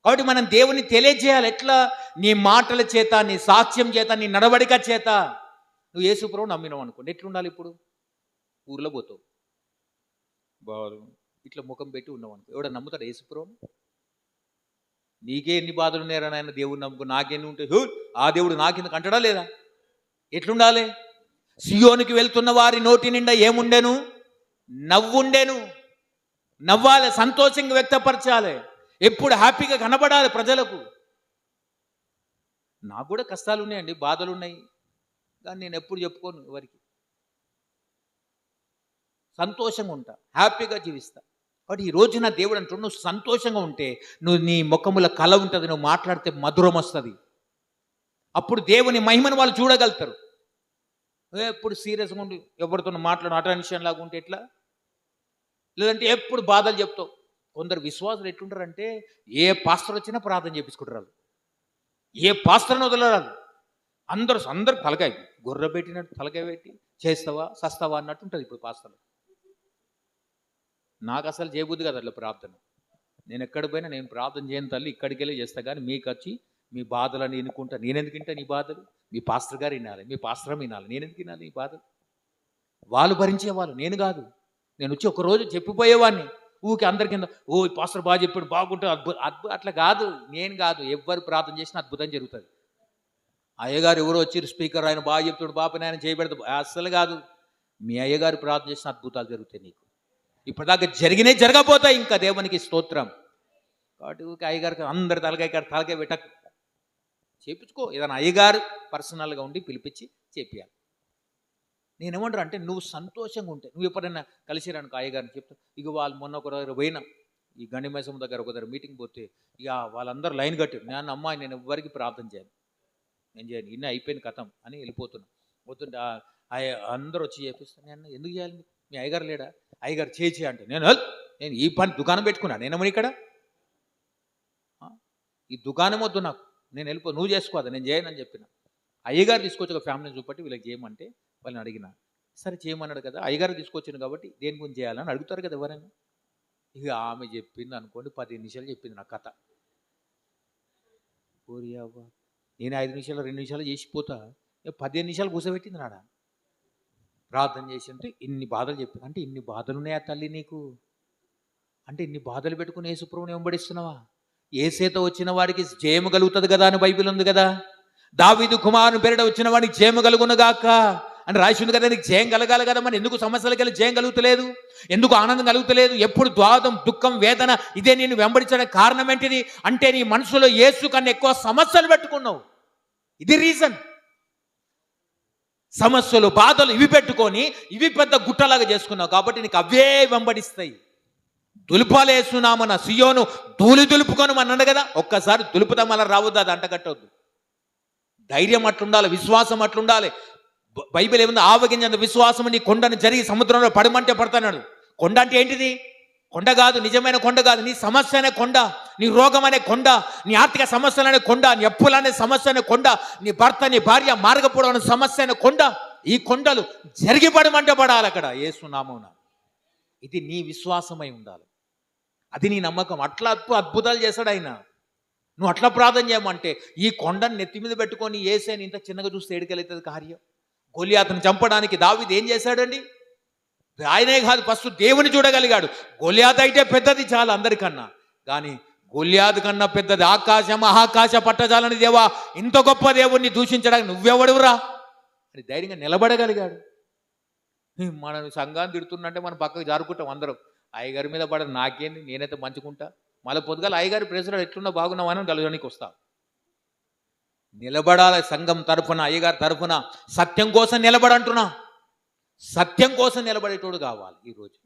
A: కాబట్టి మనం దేవుని తెలియజేయాలి. ఎట్లా? నీ మాటల చేత, నీ సాక్ష్యం చేత, నీ నడవడిక చేత. నువ్వు యేసుప్రభువు నమ్మినావు అనుకోండి, ఎట్లుండాలి? ఇప్పుడు ఊర్లో పోతావు, బారు ఇట్లా ముఖం పెట్టి ఉన్నావు అనుకో, ఎవడ నమ్ముతాడు యేసుప్రభువుని? నీకే ఎన్ని బాధలు ఉన్నాయని ఆయన దేవుడు నమ్ముకో, నాకెన్ని ఉంటాయి, ఆ దేవుడు నాకెందుకు అంటాడా లేదా? ఎట్లుండాలి? సియోనికి వెళ్తున్న వారి నోటి నిండా ఏముండెను? నవ్వుండెను. నవ్వాలి, సంతోషంగా వ్యక్తపరచాలి, ఎప్పుడు హ్యాపీగా కనబడాలి ప్రజలకు. నాకు కూడా కష్టాలు ఉన్నాయండి, బాధలు ఉన్నాయి, కానీ నేను ఎప్పుడు చెప్పుకోను ఎవరికి. సంతోషంగా ఉంటా, హ్యాపీగా జీవిస్తా. కాబట్టి ఈ రోజున దేవుడు అంటూ నువ్వు సంతోషంగా ఉంటే, నువ్వు నీ ముఖముల కళ ఉంటుంది, నువ్వు మాట్లాడితే మధురం వస్తుంది. అప్పుడు దేవుని మహిమను వాళ్ళు చూడగలుగుతారు. ఎప్పుడు సీరియస్గా ఉండి ఎవరితో మాట్లాడు అటెన్షన్ లాగా ఉంటే ఎట్లా? లేదంటే ఎప్పుడు బాధలు చెప్తావు. కొందరు విశ్వాసులు ఎట్లుంటారంటే ఏ పాస్టర్ వచ్చినా ప్రార్థన చేపించుకుంటారు వాళ్ళు, ఏ పాస్టర్ని వదలరాదు. అందరు తలకాయ గొర్రె పెట్టినట్టు తలకాయ పెట్టి చేస్తావా సస్తావా అన్నట్టు ఉంటుంది ఇప్పుడు పాస్టర్లు. నాకు అసలు చేయబుద్ది కదా అట్లా ప్రార్థన. నేను ఎక్కడ పోయినా నేను ప్రార్థన చేయని తల్లి, ఇక్కడికి వెళ్ళి చేస్తా, కానీ మీకు వచ్చి మీ బాధలని ఎన్నుకుంటా. నేనెందుకు వింటా నీ బాధలు? మీ పాస్టర్ గారు వినాలి, మీ పాస్టర్ వినాలి, నేనెందుకు వినాలి నీ బాధలు? వాళ్ళు భరించేవాళ్ళు, నేను కాదు. నేను వచ్చి ఒకరోజు చెప్పిపోయేవాడిని ఊరికి అందరి కింద, ఓ పాస్టర్ బాగా చెప్పాడు, బాగుంటుంది, అట్లా కాదు, నేను కాదు. ఎవరు ప్రార్థన చేసినా అద్భుతం జరుగుతుంది. అయ్యగారు ఎవరో వచ్చి స్పీకర్ ఆయన బాగా చెప్తాడు, బాపని ఆయన చేయబెడతాడు, అస్సలు కాదు. మీ అయ్యగారు ప్రార్థన చేసిన అద్భుతాలు జరుగుతాయి నీకు. ఇప్పటిదాకా జరిగినాయి, జరగబోతాయి ఇంకా. దేవునికి స్తోత్రం. కాబట్టి ఊరికి అయ్యగారికి అందరి తలకాయ పెట్టక చేపించుకో. ఏదైనా అయ్యగారు పర్సనల్గా ఉండి పిలిపించి చేపియాలి. నేనేమంటారు అంటే నువ్వు సంతోషంగా ఉంటే, నువ్వు ఎప్పుడైనా కలిసిరానుకో అయ్యగారిని చెప్తా, ఇక వాళ్ళు మొన్న ఒక దగ్గర పోయినా, ఈ గండిమైసమ్మ దగ్గర ఒక దగ్గర మీటింగ్ పోతే, ఇక వాళ్ళందరూ లైన్ కట్టారు. నేను అమ్మాయి నేను ఎవరికి ప్రార్థన చేయను, నేను చేయను, ఇన్న అయిపోయింది కథం అని వెళ్ళిపోతున్నా. పోతుంటే అందరూ వచ్చి చేపిస్తాను. నేను ఎందుకు చేయాలి? మీ అయ్యగారు లేడా? అయ్యగారు చేయి అంటే నేను ఈ పని దుకాణం పెట్టుకున్నా, నేనేమని ఇక్కడ ఈ దుకాణం వద్దు నాకు, నేను వెళ్ళిపో, నువ్వు చేసుకోదా, నేను చేయనని చెప్పిన. అయ్యగారు తీసుకొచ్చి ఒక ఫ్యామిలీని చూపట్టి వీళ్ళకి చేయమంటే వాళ్ళని అడిగిన, సరే చేయమన్నాడు కదా, అయ్యగారు తీసుకొచ్చింది కాబట్టి దేని గురించి చేయాలని అడుగుతారు కదా ఎవరైనా. ఇక ఆమె చెప్పింది అనుకోండి, 10 నిమిషాలు చెప్పింది నా కథ. ఓరి అవ్వ, నేను 5 నిమిషాలు 2 నిమిషాలు చేసిపోతా, 15 నిమిషాలు కూర్చోబెట్టింది నాడ. ప్రార్థన చేసి అంటే ఇన్ని బాధలు చెప్పి, అంటే ఇన్ని బాధలు ఉన్నాయా తల్లి నీకు? అంటే ఇన్ని బాధలు పెట్టుకుని యేసుప్రభుని వెంబడిస్తున్నావా? ఏసేతో వచ్చిన వాడికి జయము కలుగుతుంది కదా అని బైబిల్ ఉంది కదా. దావీదు కుమారుని పేరిట వచ్చిన వాడికి జయము కలుగునుగాక అని రాసి ఉంది కదా. నీకు జయం కలగాలి కదా. మరి ఎందుకు సమస్యలకి వెళ్ళి జయం కలుగుతలేదు? ఎందుకు ఆనందం కలుగుతలేదు? ఎప్పుడు ద్వాదం, దుఃఖం, వేదన ఇదే నేను వెంబడించడానికి కారణం ఏంటిది అంటే నీ మనసులో యేసు కన్నా ఎక్కువ సమస్యలు పెట్టుకున్నావు. ఇది రీజన్. సమస్యలు, బాధలు ఇవి పెట్టుకొని ఇవి పెద్ద గుట్టలాగా చేసుకున్నావు కాబట్టి నీకు అవే వెంబడిస్తాయి. దులుపాలేసునామన సియోను ధూళి దులుపుకొని అన్నాడు కదా. ఒక్కసారి దులుపుతాం అలా రావద్దు, అది అంటగట్టవద్దు. ధైర్యం అట్లుండాలి, విశ్వాసం అట్లుండాలి. బైబిల్ ఏముంది? ఆవగింజంత విశ్వాసం నీ కొండను జరిగి సముద్రంలో పడమంటే పడతాడు. కొండ అంటే ఏంటిది? కొండ కాదు, నిజమైన కొండ కాదు. నీ సమస్య అనే కొండ, నీ రోగం అనే కొండ, నీ ఆర్థిక సమస్యలు అనే కొండ, నీ అప్పులు అనే సమస్య అనే కొండ, నీ భర్త నీ భార్య మార్గపోవడం అనే సమస్య అనే కొండ. ఈ కొండలు జరిగి పడమంటే పడాలి అక్కడ యేసు నామమున. ఇది నీ విశ్వాసమై ఉండాలి, అది నీ నమ్మకం. అట్లా అద్భుతాలు చేశాడు ఆయన. నువ్వు అట్లా ప్రార్థన చేయమంటే ఈ కొండను నెత్తి మీద పెట్టుకొని యేసేని ఇంత చిన్నగా చూస్తే ఏడుకెళ్తుంది కార్యం. గొలియాతును చంపడానికి దావీదు ఏం చేశాడండి? ఆయనే కాదు, ఫస్ట్ దేవుని చూడగలిగాడు. గొలియాతు అయితే పెద్దది చాలా అందరికన్నా, కానీ గొలియాతు కన్నా పెద్దది ఆకాశ మహాకాశ పట్టజాలని దేవా, ఇంత గొప్ప దేవుణ్ణి దూషించడానికి నువ్వెవడురా అని ధైర్యంగా నిలబడగలిగాడు. మనం సంఘాన్ని తిడుతున్నంటే మనం పక్కకు జారుకుంటాం అందరం. అయ్యగారి మీద పడదు, నాకేంది, నేనైతే మంచుకుంటా. మళ్ళీ పొద్దుగాల అయ్యగారి ప్రెసిడెంట్ ఎట్లున్నా బాగున్నామని కలగడానికి వస్తా. నిలబడాలి సంఘం తరఫున, అయ్యగారి తరఫున సత్యం కోసం నిలబడంటున్నా. సత్యం కోసం నిలబడేటోడు కావాలి. ఈరోజు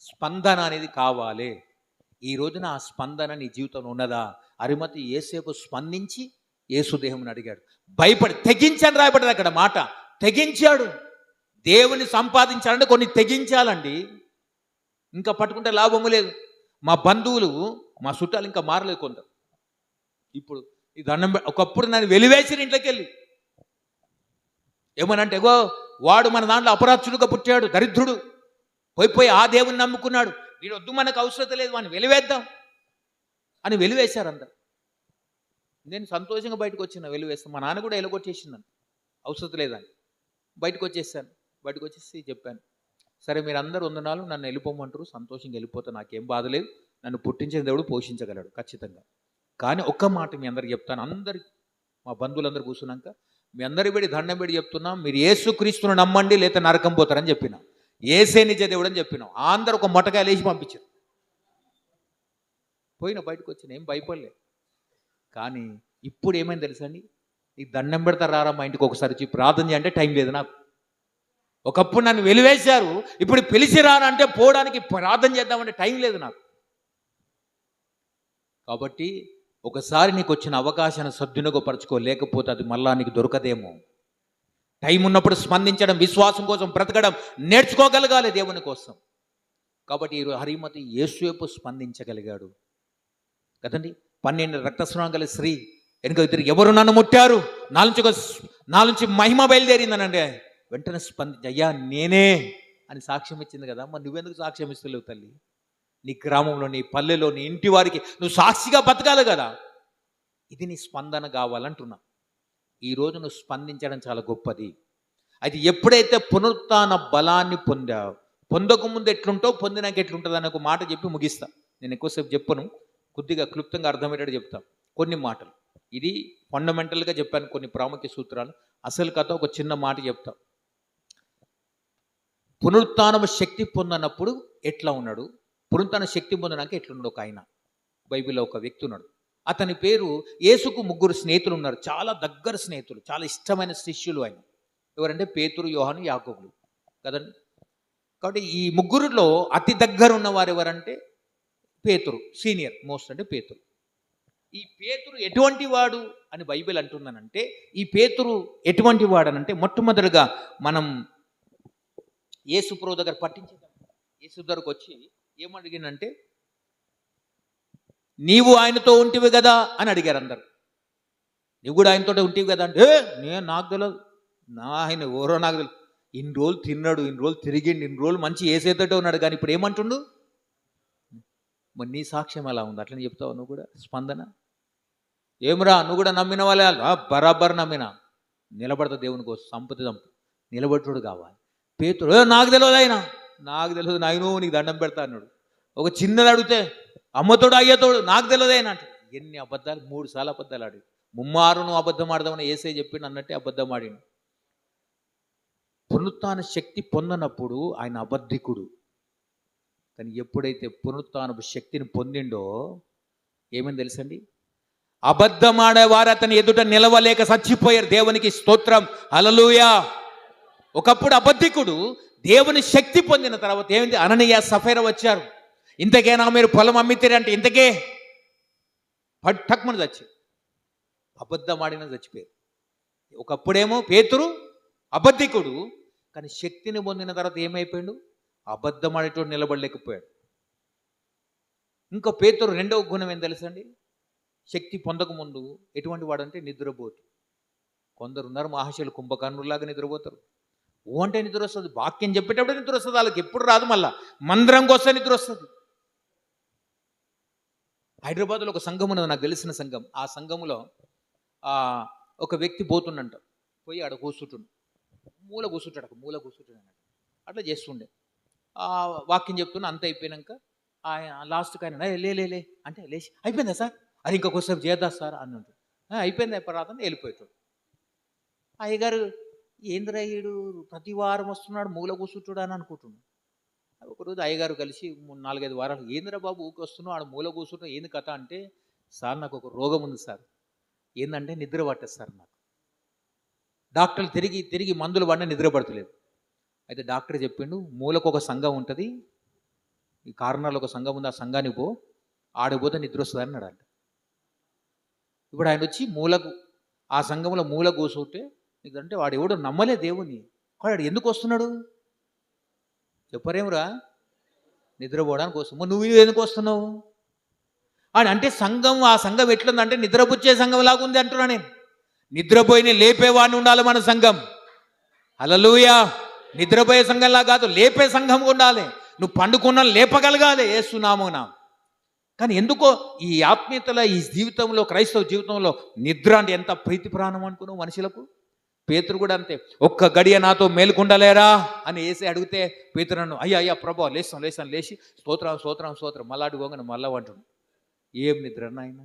A: స్పందన అనేది కావాలి. ఈ రోజున ఆ స్పందన నీ జీవితంలో ఉన్నదా? అరిమతి యేసేపు స్పందించి యేసుదేవుని అడిగాడు. భయపడి తెగించని రాయబడ్డది అక్కడ మాట. తెగించాడు. దేవుని సంపాదించాలంటే కొన్ని తెగించాలండి. ఇంకా పట్టుకుంటే లాభము లేదు. మా బంధువులు, మా చుట్టాలు ఇంకా మారలేదు కొందరు. ఇప్పుడు ఈ దండం ఒకప్పుడు నన్ను వెలివేసిన ఇంట్లోకి వెళ్ళి ఏమనంటే, ఎగో వాడు మన దాంట్లో అపరాధుడుగా పుట్టాడు, దరిద్రుడు, పోయి ఆ దేవుని నమ్ముకున్నాడు, వీడు వద్దు, మనకు అవసరం లేదు, వాడిని వెలివేద్దాం అని వెలివేశారు అందరు. నేను సంతోషంగా బయటకు వచ్చిన, వెలివేస్తాను. మా నాన్న కూడా ఎలగొట్టేసిందని, అవసరం లేదని బయటకు వచ్చేసాను. బయటకు వచ్చేసి చెప్పాను, సరే మీరు అందరూ వందనాలు, నన్ను వెళ్ళిపోమంటారు, సంతోషంగా వెళ్ళిపోతే నాకేం బాధ లేదు. నన్ను పుట్టించిన దేవుడు పోషించగలడు ఖచ్చితంగా. కానీ ఒక్క మాట మీ అందరికి చెప్తాను, అందరికి మా బంధువులందరూ కూర్చున్నాక మీ అందరి పెడి దండం పెడి చెప్తున్నా, మీరు యేసుక్రీస్తును నమ్మండి లేదా నరకం పోతారని చెప్పిన. ఏసే నిజ దేవుడు అని చెప్పినాం. అందరూ ఒక మొట్టకాయలు వేసి పంపించారు. బయటకు వచ్చిన, ఏం భయపడలే. కానీ ఇప్పుడు ఏమైంది తెలుసా అండి? ఈ దండం పెడతారు, రారా మా ఇంటికి ఒకసారి వచ్చి ప్రార్థన చేయంటే టైం లేదు నాకు. ఒకప్పుడు నన్ను వెలివేశారు, ఇప్పుడు పిలిచి రానంటే పోవడానికి ప్రార్థన చేద్దామంటే టైం లేదు నాకు. కాబట్టి ఒకసారి నీకు వచ్చిన అవకాశాన్ని సద్వినియోగపరచుకో, లేకపోతే అది మళ్ళా నీకు దొరకదేమో. టైం ఉన్నప్పుడు స్పందించడం, విశ్వాసం కోసం బ్రతకడం నేర్చుకోగలగాలి దేవుని కోసం. కాబట్టి ఈ హరిమతి యేసు వైపు స్పందించగలిగాడు కదండి. 12 రక్తస్రావం గల స్త్రీ వెనుక ఇద్దరు, ఎవరు నన్ను ముట్టారు, నా నుంచి మహిమ బయలుదేరిందనండి. వెంటనే స్పందించి, అయ్యా నేనే అని సాక్ష్యం ఇచ్చింది కదా. మరి నువ్వెందుకు సాక్ష్యం ఇస్తలేవు తల్లి? నీ గ్రామంలో, నీ పల్లెలో, నీ ఇంటి వారికి నువ్వు సాక్షిగా బతకాలి కదా. ఇది నీ స్పందన కావాలంటున్నా. ఈరోజు నువ్వు స్పందించడం చాలా గొప్పది. అయితే ఎప్పుడైతే పునరుత్థాన బలాన్ని పొందావు, పొందకముందు ఎట్లుంటావు, పొందినాక ఎట్లుంటుంది అనే ఒక మాట చెప్పి ముగిస్తా. నేను ఎక్కువసేపు చెప్పను, కొద్దిగా క్లుప్తంగా అర్థమయ్యేటట్టు చెప్తాను కొన్ని మాటలు. ఇది ఫండమెంటల్గా చెప్పాను, కొన్ని ప్రాముఖ్య సూత్రాలు. అసలు కథ ఒక చిన్న మాట చెప్తా. పునరుత్థానం శక్తి పొందనప్పుడు ఎట్లా ఉన్నాడు, పునరుత్థాన శక్తి పొందినాక ఎట్లున్నాడు ఒక ఆయన. బైబిల్లో ఒక వ్యక్తి ఉన్నాడు. అతని పేరు, యేసుకు 3 స్నేహితులు ఉన్నారు, చాలా దగ్గర స్నేహితులు, చాలా ఇష్టమైన శిష్యులు ఆయన. ఎవరంటే పేతురు, యోహాను, యాకోబులు కదండి. కాబట్టి ఈ 3లో అతి దగ్గర ఉన్నవారు ఎవరంటే పేతురు, సీనియర్ మోస్ట్ అంటే పేతురు. ఈ పేతురు ఎటువంటి వాడు అని బైబిల్ అంటుందనంటే, ఈ పేతురు ఎటువంటి వాడనంటే, మొట్టమొదటిగా మనం యేసు ప్రభు దగ్గర పట్టించేద్దాం. యేసు దగ్గరకు వచ్చి ఏమడిగినంటే, నీవు ఆయనతో ఉంటివి కదా అని అడిగారు అందరు. నువ్వు కూడా ఆయనతో ఉంటివి కదా అంటే, నేను నాకు తెలియదు, ఆయన ఎవరో నాకు తెలియదు. ఇన్ని రోజులు తిన్నాడు, ఇన్ని రోజులు తిరిగిండు, ఇన్ని రోజులు మంచి ఏసేతోటే ఉన్నాడు, కానీ ఇప్పుడు ఏమంటుండు? మరి నీ సాక్ష్యం ఎలా ఉంది? అట్లనే చెప్తావు నువ్వు కూడా స్పందన. ఏమిరా నువ్వు కూడా నమ్మిన వాళ్ళే? బరాబర్ నమ్మినా. నిలబడతా దేవుని కోసం, సంపద నిలబడుతుడు కావాలి. పేతురు నాకు తెలియదు ఆయన, నాకు తెలియదు నాయనో నీకు దండం పెడతా అన్నాడు. ఒక చిన్నది అడిగితే అమ్మతోడు అయ్యతోడు నాకు తెలియదు ఆయన అంటే ఎన్ని అబద్ధాలు, 3 సార్లు అబద్ధాలు ఆడి, ముమ్మారు నువ్వు అబద్ధం ఆడదామని యేసయ్య చెప్పిండు అన్నట్టే అబద్ధం ఆడిండు. పునరుత్థాన శక్తి పొందనప్పుడు ఆయన అబద్ధికుడు. కానీ ఎప్పుడైతే పునరుత్థానపు శక్తిని పొందిండో ఏమని తెలుసండి, అబద్ధమాడేవారు అతని ఎదుట నిలవలేక చచ్చిపోయారు. దేవునికి స్తోత్రం, హల్లెలూయా. ఒకప్పుడు అబద్ధికుడు దేవుని శక్తి పొందిన తర్వాత ఏమైంది, అననీయ సఫైరా వచ్చారు. ఇంతకేనా మీరు పొలం అమ్మితేరంటే ఇంతకే పట్టకమని చచ్చి అబద్ధమాడిన చచ్చిపోయారు. ఒకప్పుడేమో పేతురు అబద్ధికుడు, కానీ శక్తిని పొందిన తర్వాత ఏమైపోయాడు, అబద్ధమాడేటోడు నిలబడలేకపోయాడు. ఇంకో పేతురు రెండవ గుణం ఏం తెలుసండి, శక్తి పొందకముందు ఎటువంటి వాడంటే నిద్రపోతు. కొందరు ఉన్నారు మహాశయులు కుంభకర్ణులాగా నిద్రపోతారు. ఓ అంటే నిద్ర వస్తుంది, వాక్యం చెప్పేటప్పుడు నిద్ర వస్తుంది, వాళ్ళకి ఎప్పుడు రాదు, మళ్ళా మందిరంకి వస్తే నిద్ర వస్తుంది. హైదరాబాద్లో ఒక సంఘం ఉన్నది, నాకు తెలిసిన సంఘం. ఆ సంఘములో ఒక వ్యక్తి పోతుండంట, పోయి ఆడ కూర్చుంటుండు, మూల కూర్చుంటాడు అన్నట్టు. అట్లా చేస్తుండే వాక్యం చెప్తున్నా. అంత అయిపోయినాక లాస్ట్కి ఆయన లే అంటే లేచి అయిపోయిందా సార్, అది ఇంకొకసేపు చేద్దా సార్ అన్నట్టు. అయిపోయింది అయిపోరాదని వెళ్ళిపోయాడు. అయ్యగారు ఏంద్రా ఈడు ప్రతి వారం వస్తున్నాడు మూల కూర్చుంటాడు అని అనుకుంటున్నాడు. ఒకరోజు అయ్యగారు కలిసి 4-5 వారాలు ఏంద్రా బాబు ఊకి వస్తున్నావు ఆడ మూల కూర్చుంటావు ఏంది కథ అంటే, సార్ నాకు ఒక రోగం ఉంది సార్, ఏంటంటే నిద్ర పట్టదు సార్ నాకు. డాక్టర్లు తిరిగి మందులు వాడినా నిద్ర పడతలేదు. అయితే డాక్టర్ చెప్పిండు మూలకు ఒక సంఘం ఉంటుంది, ఈ కారణాలు ఒక సంఘం ఉంది, ఆ సంఘానికి పో, ఆడిపోతే నిద్ర వస్తుంది అన్నాడు అంట. ఇప్పుడు ఆయన వచ్చి ఆ సంఘంలో మూల కూర్చుంటే నీకంటే వాడు ఎవడో నమ్మలే దేవుని, వాడు ఎందుకు వస్తున్నాడు చెప్పరేమురా, నిద్రపోవడానికి వస్తున్నావు. నువ్వు ఎందుకు వస్తున్నావు అని అంటే ఆ సంఘం ఎట్లుందంటే నిద్రపుచ్చే సంఘం లాగా ఉంది అంటున్నా నేను. నిద్రపోయిన లేపేవాడిని ఉండాలి మన సంఘం, హల్లెలూయా. నిద్రపోయే సంఘంలా కాదు, లేపే సంఘం ఉండాలి. నువ్వు పండుకున్నా లేపగలగాలి యేసునామమున. కానీ ఎందుకో ఈ ఆత్మీయతలో, ఈ జీవితంలో, క్రైస్తవ జీవితంలో నిద్ర అంటే ఎంత ప్రీతి ప్రాణం అనుకున్నావు మనుషులకు. పేతురు కూడా అంతే, ఒక్క గడియ నాతో మేలుకుండలేరా అని వేసి అడిగితే పేతురు నన్ను అయ్యా ప్రభా లేస్తాను లేచి స్తోత్రం మళ్ళా అడుగోగానే మళ్ళా అంటున్నాడు. ఏం నిద్ర నాయన,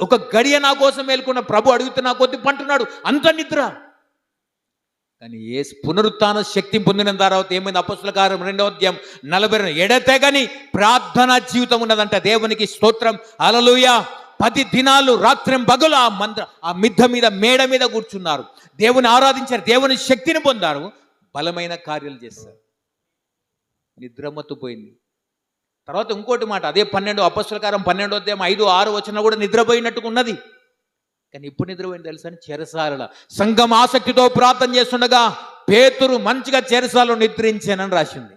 A: ఒక గడియ నా కోసం మేలుకున్న ప్రభు అడుగుతున్నా కొద్ది పంటున్నాడు, అంత నిద్ర. కానీ పునరుత్థాన శక్తి పొందిన తర్వాత ఏమైంది, అపొస్తలుల కార్యం 2వ అధ్యాయం 42 ఎడతెగని ప్రార్థనా జీవితం ఉన్నదంట. దేవునికి స్తోత్రం, హల్లెలూయా. 10 దినాలు రాత్రిం పగలు ఆ మిద్దె మీద మేడ మీద కూర్చున్నారు, దేవుని ఆరాధించారు, దేవుని శక్తిని పొందారు, బలమైన కార్యాలు చేస్తారు. నిద్రమత్తుపోయింది. తర్వాత ఇంకోటి మాట, అదే 12 అపొస్తలుల కార్యం 12వ అధ్యాయం 5-6 వచనం కూడా నిద్రపోయినట్టుగా ఉన్నది. కానీ ఇప్పుడు నిద్రపోయింది తెలుసా అని, చెరసాల సంఘం ఆసక్తితో ప్రార్థన చేస్తుండగా పేతురు మంచిగా చెరసాలలో నిద్రించానని రాసింది.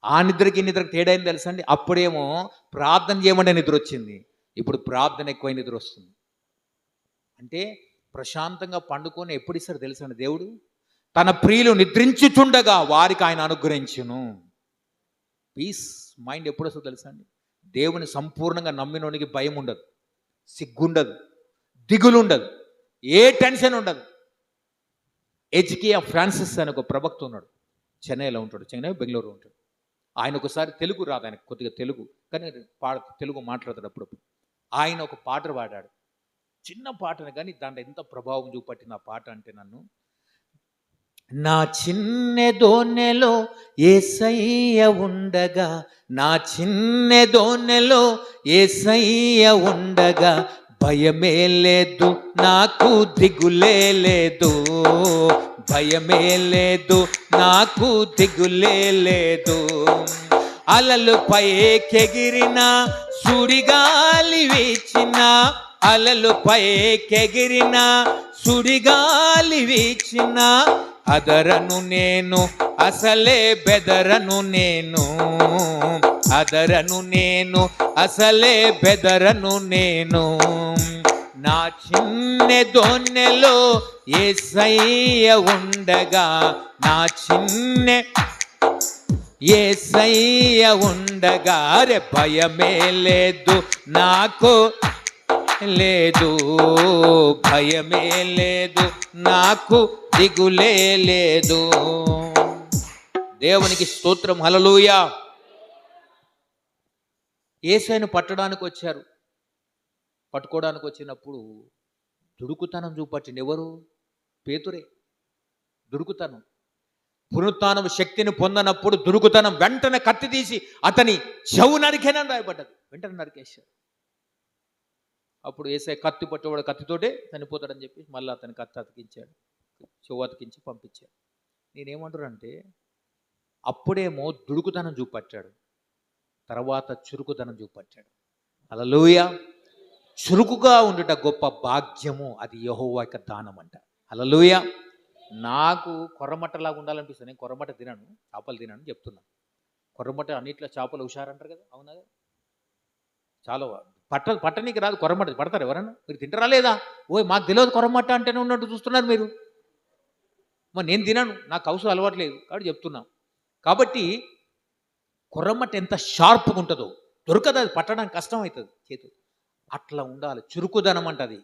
A: ఆ నిద్రకి తేడా ఏంది తెలుసా అండి, అప్పుడేమో ప్రార్థన చేయమంటే నిద్ర వచ్చింది, ఇప్పుడు ప్రార్థన ఎక్కువ నిద్ర వస్తుంది. అంటే ప్రశాంతంగా పండుకొని ఎప్పుడు ఇస్తారు తెలుసా అండి, దేవుడు తన ప్రియులు నిద్రించుచుండగా వారికి ఆయన అనుగ్రహించును. పీస్ మైండ్ ఎప్పుడు వస్తుందో తెలుసా అండి, దేవుని సంపూర్ణంగా నమ్మినోనికి భయం ఉండదు, సిగ్గుండదు, దిగులు ఉండదు, ఏ టెన్షన్ ఉండదు. హెచ్కే ఫ్రాన్సిస్ అని ఒక ప్రవక్త ఉన్నాడు, చెన్నైలో ఉంటాడు, బెంగళూరు ఉంటాడు. ఆయన ఒకసారి తెలుగు రాదు, ఆయన కొద్దిగా తెలుగు కానీ తెలుగు మాట్లాడతాడు అప్పుడప్పుడు. ఆయన ఒక పాట పాడాడు, చిన్న పాటను కానీ దాంట్లో ఎంత ప్రభావం చూపట్టిన పాట అంటే, నా చిన్నెదోనెలో యేసయ్య ఉండగా, నా చిన్నెదోనెలో యేసయ్య ఉండగా, భయమే లేదు నాకు దిగులే లేదు, భయమే లేదు నాకు దిగులే లేదు. అలలు పైకెగిరిన సుడిగాలి వీచిన, అలలు పైకెగిరిన సుడిగాలి వీచిన, అదరను నేను అసలే బెదరను నేను, అదరను నేను అసలే బెదరను నేను. నా చిన్నెదోనెలో యేసయ్య ఉండగా, నా యేసయ్య ఉండగా, రే భయమే లేదు నాకు, లేదు, భయమే లేదు, నాకు దిగులే లేదు. దేవునికి స్తోత్రం, హల్లెలూయా. యేసయ్యను పట్టడానికి వచ్చారు. పట్టుకోవడానికి వచ్చినప్పుడు దుడుకుతనం చూపట్టింది ఎవరు? పేతురే. దుడుకుతనం. పునరుత్థానం శక్తిని పొందనప్పుడు దుడుకుతనం. వెంటనే కత్తి తీసి అతని చెవు నరికేనని రాయబడ్డది. వెంటనే నరికేశారు. అప్పుడు యేసయ్య కత్తి పట్టేవాడు కత్తితోటే చనిపోతాడని చెప్పి మళ్ళీ అతని కత్తి అతికించాడు, చెవు అతికించి పంపించాడు. నేనేమంటానంటే అప్పుడేమో దుడుకుతనం చూపట్టాడు, తర్వాత చురుకుతనం చూపట్టాడు. హల్లెలూయా. చురుకుగా ఉండుట గొప్ప భాగ్యము, అది యెహోవా యొక్క దానం అంట. హల్లెలూయా. నాకు కొర్రమట్టలాగా ఉండాలనిపిస్తుంది. నేను కొర్రమట్ట తినను, చేపలు తినను చెప్తున్నాను. కొర్రమట్ట అన్నిట్లో చేపలు హుషారంటారు కదా, అవునా? చాలా పట్టనీకి రాదు కొర్రమట్ట. పడతారు ఎవరన్నా? మీరు తింటారా లేదా? ఓయ్ మాకు తెలియదు కొర్రమట్ట అంటేనే ఉన్నట్టు చూస్తున్నారు మీరు. మరి నేను తినను, నాకు అవసరం అలవాట్లేదు కాబట్టి చెప్తున్నా. కాబట్టి కొర్రమట్ట ఎంత షార్ప్గా ఉంటుందో దొరకదు, అది పట్టడానికి కష్టం అవుతుంది చేతులు. అట్లా ఉండాలి చురుకుదనం అంటది.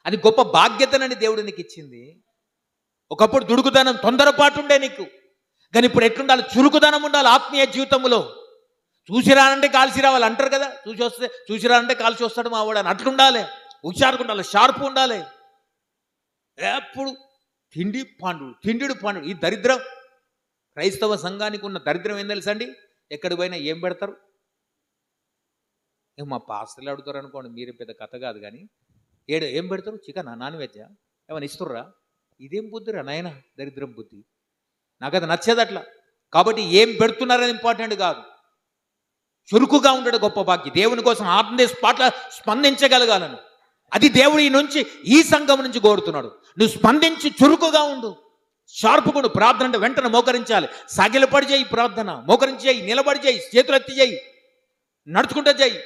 A: అది గొప్ప బాధ్యతనని దేవుడు నీకు ఇచ్చింది. ఒకప్పుడు దుడుకుదనం, తొందరపాటు ఉండే నీకు, కానీ ఇప్పుడు ఎట్లుండాలి? చురుకుదనం ఉండాలి ఆత్మీయ జీవితంలో. చూసిరానంటే కాల్చి రావాలి అంటారు కదా, చూసిరానంటే కాల్చి వస్తాడు మా వాడు అని. అట్లుండాలి, హుషారుగా ఉండాలి, షార్ప్ ఉండాలి. ఎప్పుడు తిండిడు పాండు. ఈ దరిద్రం క్రైస్తవ సంఘానికి ఉన్న దరిద్రం ఏం తెలుసండి? ఎక్కడికి పోయినా ఏం పెడతారు? మా పాస్టర్లు అడుగుతారు అనుకోండి, మీరే పెద్ద కథ కాదు కానీ, ఏం పెడతారు? చికెనా, నాన్ వెజ్జా, ఏమైనా ఇస్తుర్రా? ఇదేం బుద్ధిరా నాయన, దరిద్రం బుద్ధి. నాకు అది నచ్చేది అట్లా. కాబట్టి ఏం పెడుతున్నారని ఇంపార్టెంట్ కాదు, చురుకుగా ఉండడం గొప్ప భాగ్యం. దేవుని కోసం ఆత్మదేశ పాటల స్పందించగలగాలను, అది దేవుడి నుంచి ఈ సంఘం నుంచి కోరుతున్నాడు. నువ్వు స్పందించి చురుకుగా ఉండు, షార్ప్గా ఉండు. ప్రార్థన అంటే వెంటనే మోకరించాలి. సాగిలపడి చేయి ప్రార్థన, మోకరించి చేయి, నిలబడి చేయి, చేతులు ఎత్తి చేయి, నడుచుకుంటూ చేయి.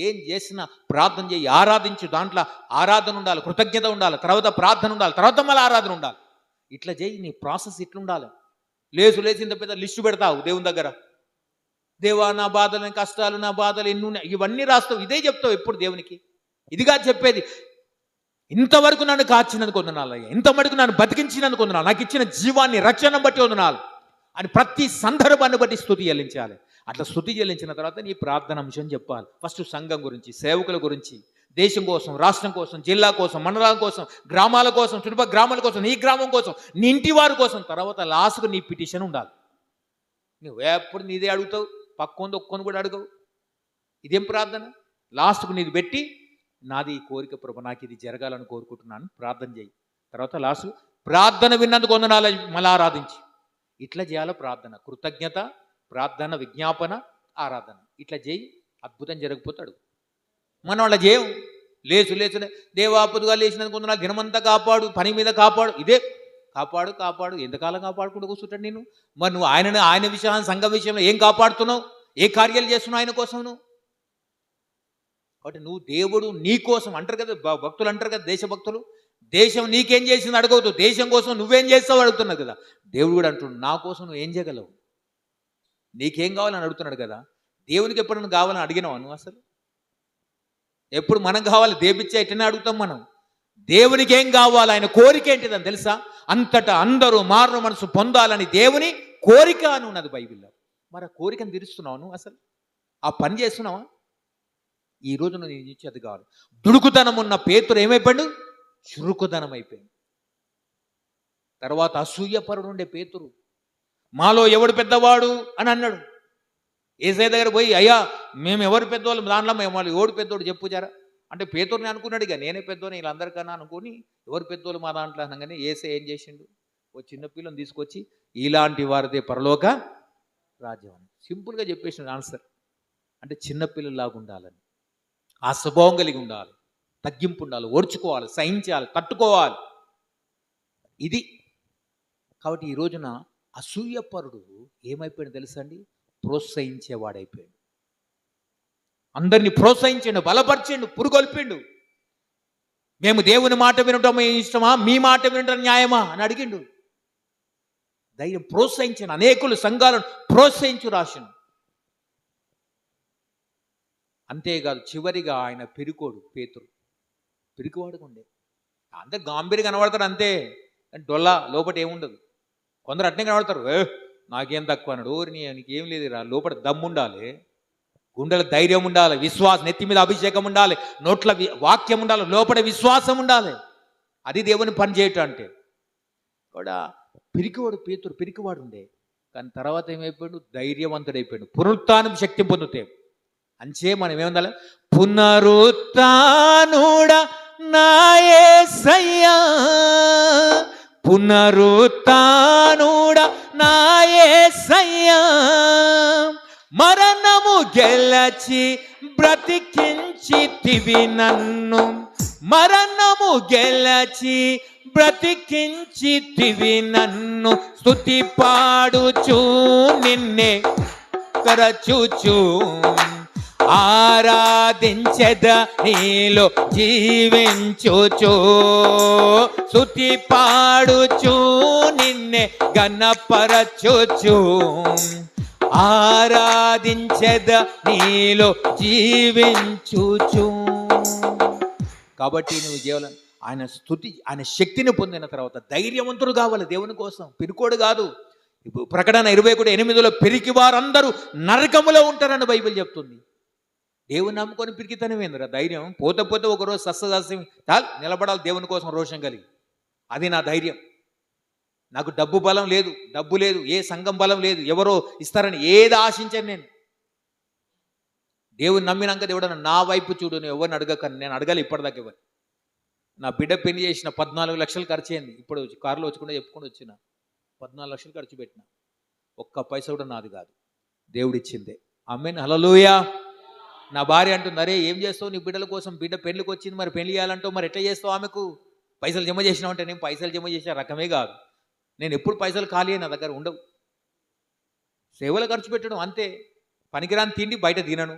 A: ఏం చేసినా ప్రార్థన చేయి, ఆరాధించు. దాంట్లో ఆరాధన ఉండాలి, కృతజ్ఞత ఉండాలి, తర్వాత ప్రార్థన ఉండాలి, తర్వాత మళ్ళీ ఆరాధన ఉండాలి. ఇట్లా చేయి, నీ ప్రాసెస్ ఇట్లుండాలి. లేచి ఇంత పెద్ద లిస్టు పెడతావు దేవుని దగ్గర. దేవా నా బాధలు, కష్టాలు, నా బాధలు ఎన్ని ఉన్నాయి, ఇవన్నీ రాస్తావు. ఇదే చెప్తావు ఎప్పుడు దేవునికి. ఇదిగా చెప్పేది. ఇంతవరకు నన్ను కాచినందుకు వందనాలు, ఇంత మటుకు నన్ను బతికించినందుకు వందనాలు, నాకు ఇచ్చిన జీవాన్ని, రక్షణ బట్టి వందనాలు అని ప్రతి సందర్భాన్ని బట్టి స్తుతి చెల్లించాలి. అట్లా స్తుతి చెల్లించిన తర్వాత నీ ప్రార్థన అంశం చెప్పాలి. ఫస్ట్ సంఘం గురించి, సేవకుల గురించి, దేశం కోసం, రాష్ట్రం కోసం, జిల్లా కోసం, మండలాల కోసం, గ్రామాల కోసం, చుట్టుపక్కల గ్రామాల కోసం, నీ గ్రామం కోసం, నీ ఇంటి వారి కోసం. తర్వాత లాస్ట్కు నీ పిటిషన్ ఉండాలి. నువ్వు ఎప్పుడు నీదే అడుగుతావు, పక్కొంది ఒక్కొని కూడా అడగవు. ఇదేం ప్రార్థన? లాస్ట్కు నీది పెట్టి, నాది ఈ కోరిక ప్రభు, నాకు ఇది జరగాలని కోరుకుంటున్నాను, ప్రార్థన చేయి. తర్వాత లాస్ట్ ప్రార్థన విన్నందుకు వందనాలు, మళ్ళీ ఆరాధించి. ఇట్లా చేయాలి ప్రార్థన. కృతజ్ఞత, ప్రార్థన, విజ్ఞాపన, ఆరాధన. ఇట్లా చేయి, అద్భుతం జరగకపోతాడు. మనం అలా చేయం. లేచు దేవా పొద్దుగా లేచినందుకు వందనాలు, దినమంతా కాపాడు, పని మీద కాపాడు. ఇదే కాపాడు. ఎంతకాలం కాపాడుకుంటూ కూర్చుంటాడు నేను? మరి నువ్వు ఆయన విషయాన్ని, సంఘ విషయంలో ఏం కాపాడుతున్నావు? ఏ కార్యాలు చేస్తున్నావు ఆయన కోసం నువ్వు? కాబట్టి నువ్వు దేవుడు నీ కోసం అంటారు కదా, భక్తులు అంటారు కదా, దేశభక్తులు. దేశం నీకేం చేసింది అడగవద్దు, దేశం కోసం నువ్వేం చేస్తావు అడుగుతున్నావు కదా. దేవుడు కూడా అంటున్నాడు, నా కోసం నువ్వు ఏం చేయగలవు, నీకేం కావాలని అడుగుతున్నాడు కదా. దేవునికి ఎప్పుడైనా కావాలని అడిగినావా నువ్వు? అసలు ఎప్పుడు మనం కావాలి దేవిచ్చే ఎట్టనే అడుగుతాం మనం. దేవునికి ఏం కావాలి, ఆయన కోరిక ఏంటిదని తెలుసా? అంతటా అందరూ మారు మనసు పొందాలని దేవుని కోరిక అని ఉన్నది బైబిల్లో. మరి ఆ కోరికను తీరుస్తున్నావు నువ్వు? అసలు ఆ పని చేస్తున్నావా? ఈ రోజు నువ్వు నేను ఇచ్చేది కావాలి. దుడుకుతనం ఉన్న పేతురు ఏమైపోయాడు? చురుకుదనం అయిపోయింది. తర్వాత అసూయపరుడు ఉండే పేతురు, మాలో ఎవడు పెద్దవాడు అని అన్నాడు. యేసయ్య దగ్గర పోయి, అయ్యా మేము ఎవరు పెద్దవాళ్ళు, దాంట్లో మేము వాళ్ళు ఎవడు పెద్దోడు చెప్పుచారా అంటే, పేతురుని అనుకున్నాడు. ఇక నేనే పెద్దోని వీళ్ళందరికన్నా అనుకుని, ఎవరు పెద్దోళ్ళు మా దాంట్లో అనగానే యేసయ్య ఏం చేసిండు? ఓ చిన్న పిల్లని తీసుకొచ్చి, ఇలాంటి వారిదే పరలోక రాజ్యం అని సింపుల్గా చెప్పేసిన ఆన్సర్. అంటే చిన్నపిల్లలాగా ఉండాలని, ఆ స్వభావం కలిగి ఉండాలి, తగ్గింపు ఉండాలి, ఓర్చుకోవాలి, సహించాలి, తట్టుకోవాలి. ఇది కాబట్టి ఈ రోజున అసూయపరుడు ఏమైపోయాడు తెలుసా అండి? ప్రోత్సహించేవాడైపోయాడు. అందరినీ ప్రోత్సహించండు, బలపరిచిండు, పురుగొల్పిండు. మేము దేవుని మాట వినటం ఇష్టమా, మీ మాట వినటం న్యాయమా అని అడిగిండు. ధైర్యం ప్రోత్సహించిన అనేకులు సంఘాలను ప్రోత్సహించు రాశను. అంతేకాదు, చివరిగా ఆయన పెరుకోడు పేతురు. పిరికివాడుకుండే. అందరు గాంభీర్యం కనబడతాడు అంతే, డొల్లా లోపల ఏముండదు. కొందరు అట్నే కనబడతారు, నాకేం తక్కువ అన్నాడు. ఓరి నీకేం లేదు రా, లోపల దమ్ము ఉండాలి, గుండెల ధైర్యం ఉండాలి, విశ్వాసం, నెత్తి మీద అభిషేకం ఉండాలి, నోట్ల వాక్యం ఉండాలి, లోపల విశ్వాసం ఉండాలి. అది దేవుని పని చేయటం అంటే. కూడా పిరికివాడు పేతురు పిరికివాడు ఉండే, కానీ తర్వాత ఏమైపోయాడు? ధైర్యవంతుడైపోయాడు. పునరుత్థానం శక్తి పొందుతే అంచే మనం ఏముండాలి? పునరుత్థానుడా నా యేసయ్యా, పునరుత్థానుడా నా యేసయ్యా, మరణము గెలచి బ్రతికించితివి నన్ను, మరణము గెలచి బ్రతికించితివి నన్ను, స్తుతి పాడుచు నిన్నే కరచుచు ఆరాధించెద నీలో జీవించుచు, స్తుతి పాడుచు నిన్నే గణపరచుచు ఆరాధించెద నీలో జీవించుచు. కాబట్టి నువ్వు కేవలం ఆయన స్తుతి, ఆయన శక్తిని పొందిన తర్వాత ధైర్యవంతుడు కావాలి దేవుని కోసం, పిరికోడు కాదు. ఇప్పుడు ప్రకటన 21:8 పిరికి వారందరూ నరకములో ఉంటారని బైబిల్ చెప్తుంది. దేవుని నమ్ముకొని పిరికితనమేందిరా? ధైర్యం పోతే పోతే ఒకరోజు సస్యదాస్యం నిలబడాలి దేవుని కోసం రోషం కలిగి. అది నా ధైర్యం. నాకు డబ్బు బలం లేదు, డబ్బు లేదు, ఏ సంఘం బలం లేదు, ఎవరో ఇస్తారని ఏది ఆశించాను నేను. దేవుని నమ్మినాక దేవుడు నా వైపు చూడు, నువ్వు ఎవరిని అడగక, నేను అడగాలి ఇప్పటిదాకా ఎవరు. నా బిడ్డ పెళ్లి చేసిన 14 లక్షలు ఖర్చు అయింది. ఇప్పుడు కారులో వచ్చకుండా చెప్పుకొని వచ్చిన 14 లక్షలు ఖర్చు పెట్టిన, ఒక్క పైసా కూడా నాది కాదు, దేవుడిచ్చిందే. ఆమేన్, హల్లెలూయా. నా భార్య అంటుంది, అరే ఏం చేస్తావు నీ బిడ్డల కోసం, బిడ్డ పెళ్లికి వచ్చింది, మరి పెళ్లి చేయాలంటావు, మరి ఎట్లా చేస్తావు, ఆమెకు పైసలు జమ చేసినావు అంటే, నేను పైసలు జమ చేసే రకమే కాదు. నేను ఎప్పుడు పైసలు ఖాళీ నా దగ్గర ఉండవు. సేవలు ఖర్చు పెట్టడం అంతే. పనికిరాని తిండి బయట తినను,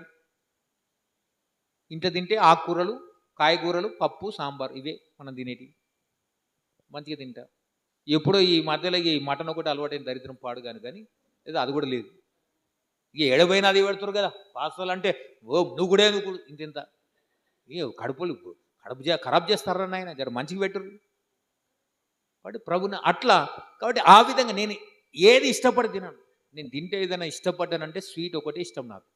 A: ఇంట్లో తింటే ఆకుకూరలు, కాయగూరలు, పప్పు, సాంబార్, ఇవే మనం తినేటి, మంచిగా తింటా. ఎప్పుడో ఈ మధ్యలో ఈ మటన్ ఒకటి అలవాటైన దరిద్రం పాడు కానీ ఏదో అది కూడా లేదు. ఇక ఎడబోయినా అది పెడుతురు కదా పాస్టర్లు అంటే, ఓ నువ్వు కూడా ఇంత కడుపు ఖరాబ్ చేస్తారా నాయన, జర మంచిగా పెట్టురు. కాబట్టి ప్రభుని అట్లా. కాబట్టి ఆ విధంగా నేను ఏది ఇష్టపడి తినాను. నేను తింటే ఏదైనా ఇష్టపడ్డానంటే స్వీట్ ఒకటి ఇష్టం నాకు,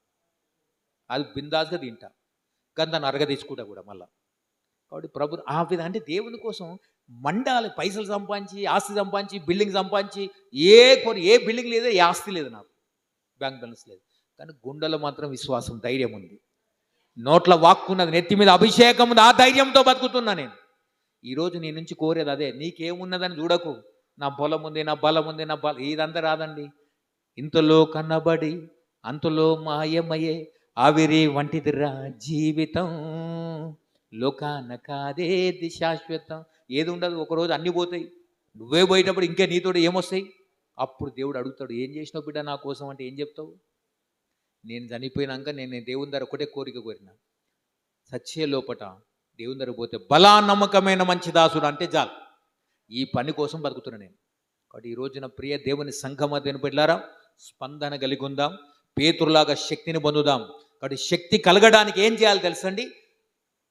A: అది బిందాస్గా తింటా, కానీ దాన్ని అరగ తెచ్చుకుంటా కూడా మళ్ళా. కాబట్టి ప్రభు ఆ విధంగా అంటే దేవుని కోసం మండాలి. పైసలు సంపాదించి, ఆస్తి సంపాదించి, బిల్డింగ్ సంపాదించి, ఏ బిల్డింగ్ లేదు, ఏ ఆస్తి లేదు, నాకు బ్యాంక్ బ్యాలెన్స్ లేదు, కానీ గుండెలో మాత్రం విశ్వాసం, ధైర్యం ఉంది, నోట్ల వాక్కున్నది, నెత్తి మీద అభిషేకం ఉంది, ఆ ధైర్యంతో బతుకుతున్నా నేను. ఈరోజు నీ నుంచి కోరేది అదే. నీకేమున్నదని చూడకు, నా పొలం ఉంది, నా బలం ఉంది, నా ఇదంతా రాదండి. ఇంతలో కన్నబడి అంతలో మాయమయ్యే ఆవిరి వంటిదిరా జీవితం, లోకాన కాదేది శాశ్వతం. ఏది ఉండదు, ఒకరోజు అన్నీ పోతాయి. నువ్వే పోయేటప్పుడు ఇంకే నీతోటి ఏమొస్తాయి? అప్పుడు దేవుడు అడుగుతాడు, ఏం చేసినావు బిడ్డ నా కోసం అంటే ఏం చెప్తావు? నేను చనిపోయినాక నేను దేవుని దగ్గర ఒకటే కోరిక కోరినా, సచ్చే లోపట దేవుని దగ్గర పోతే బలా నమ్మకమైన మంచి దాసుడు అంటే చాలు. ఈ పని కోసం బతుకుతున్నా నేను. కాబట్టి ఈ రోజున ప్రియ దేవుని సంఘం దేని బిడ్డలారా, స్పందన కలిగి ఉందాం, పేతురులాగా శక్తిని పొందుదాం. కాబట్టి శక్తి కలగడానికి ఏం చేయాలి తెలుసండి?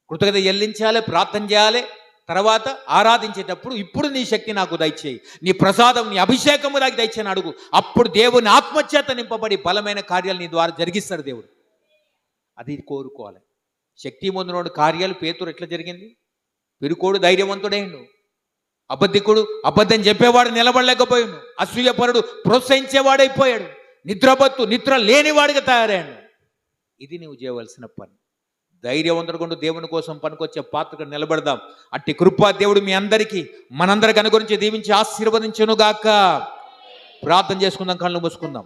A: కృతజ్ఞత చెల్లించాలి, ప్రార్థన చేయాలి, తర్వాత ఆరాధించేటప్పుడు ఇప్పుడు నీ శక్తి నాకు దయచేయి, నీ ప్రసాదం, నీ అభిషేకము నాకు దయచేయని అడుగు. అప్పుడు దేవుని ఆత్మచేత నింపబడి బలమైన కార్యాలు నీ ద్వారా జరిగిస్తాడు దేవుడు. అది కోరుకోవాలి. శక్తి పొందినోడు కార్యాలు పేతురు ఎట్లా జరిగింది? పిరుకోడు ధైర్యవంతుడైండు, అబద్ధికుడు అబద్ధం చెప్పేవాడు నిలబడలేకపోయాడు, అసూయపరుడు ప్రోత్సహించేవాడైపోయాడు, నిద్ర లేనివాడిగా తయారయ్యాడు. ఇది నువ్వు చేయవలసిన పని. ధైర్యవంతుడు దేవుని కోసం పనికొచ్చే పాత్రగా నిలబడదాం. అట్టి కృపా దేవుడు మీ అందరికీ మనందరికి అనుగురించి దీవించి ఆశీర్వదించును గాక. ప్రార్థన చేసుకుందాం, కళ్ళు మూసుకుందాం.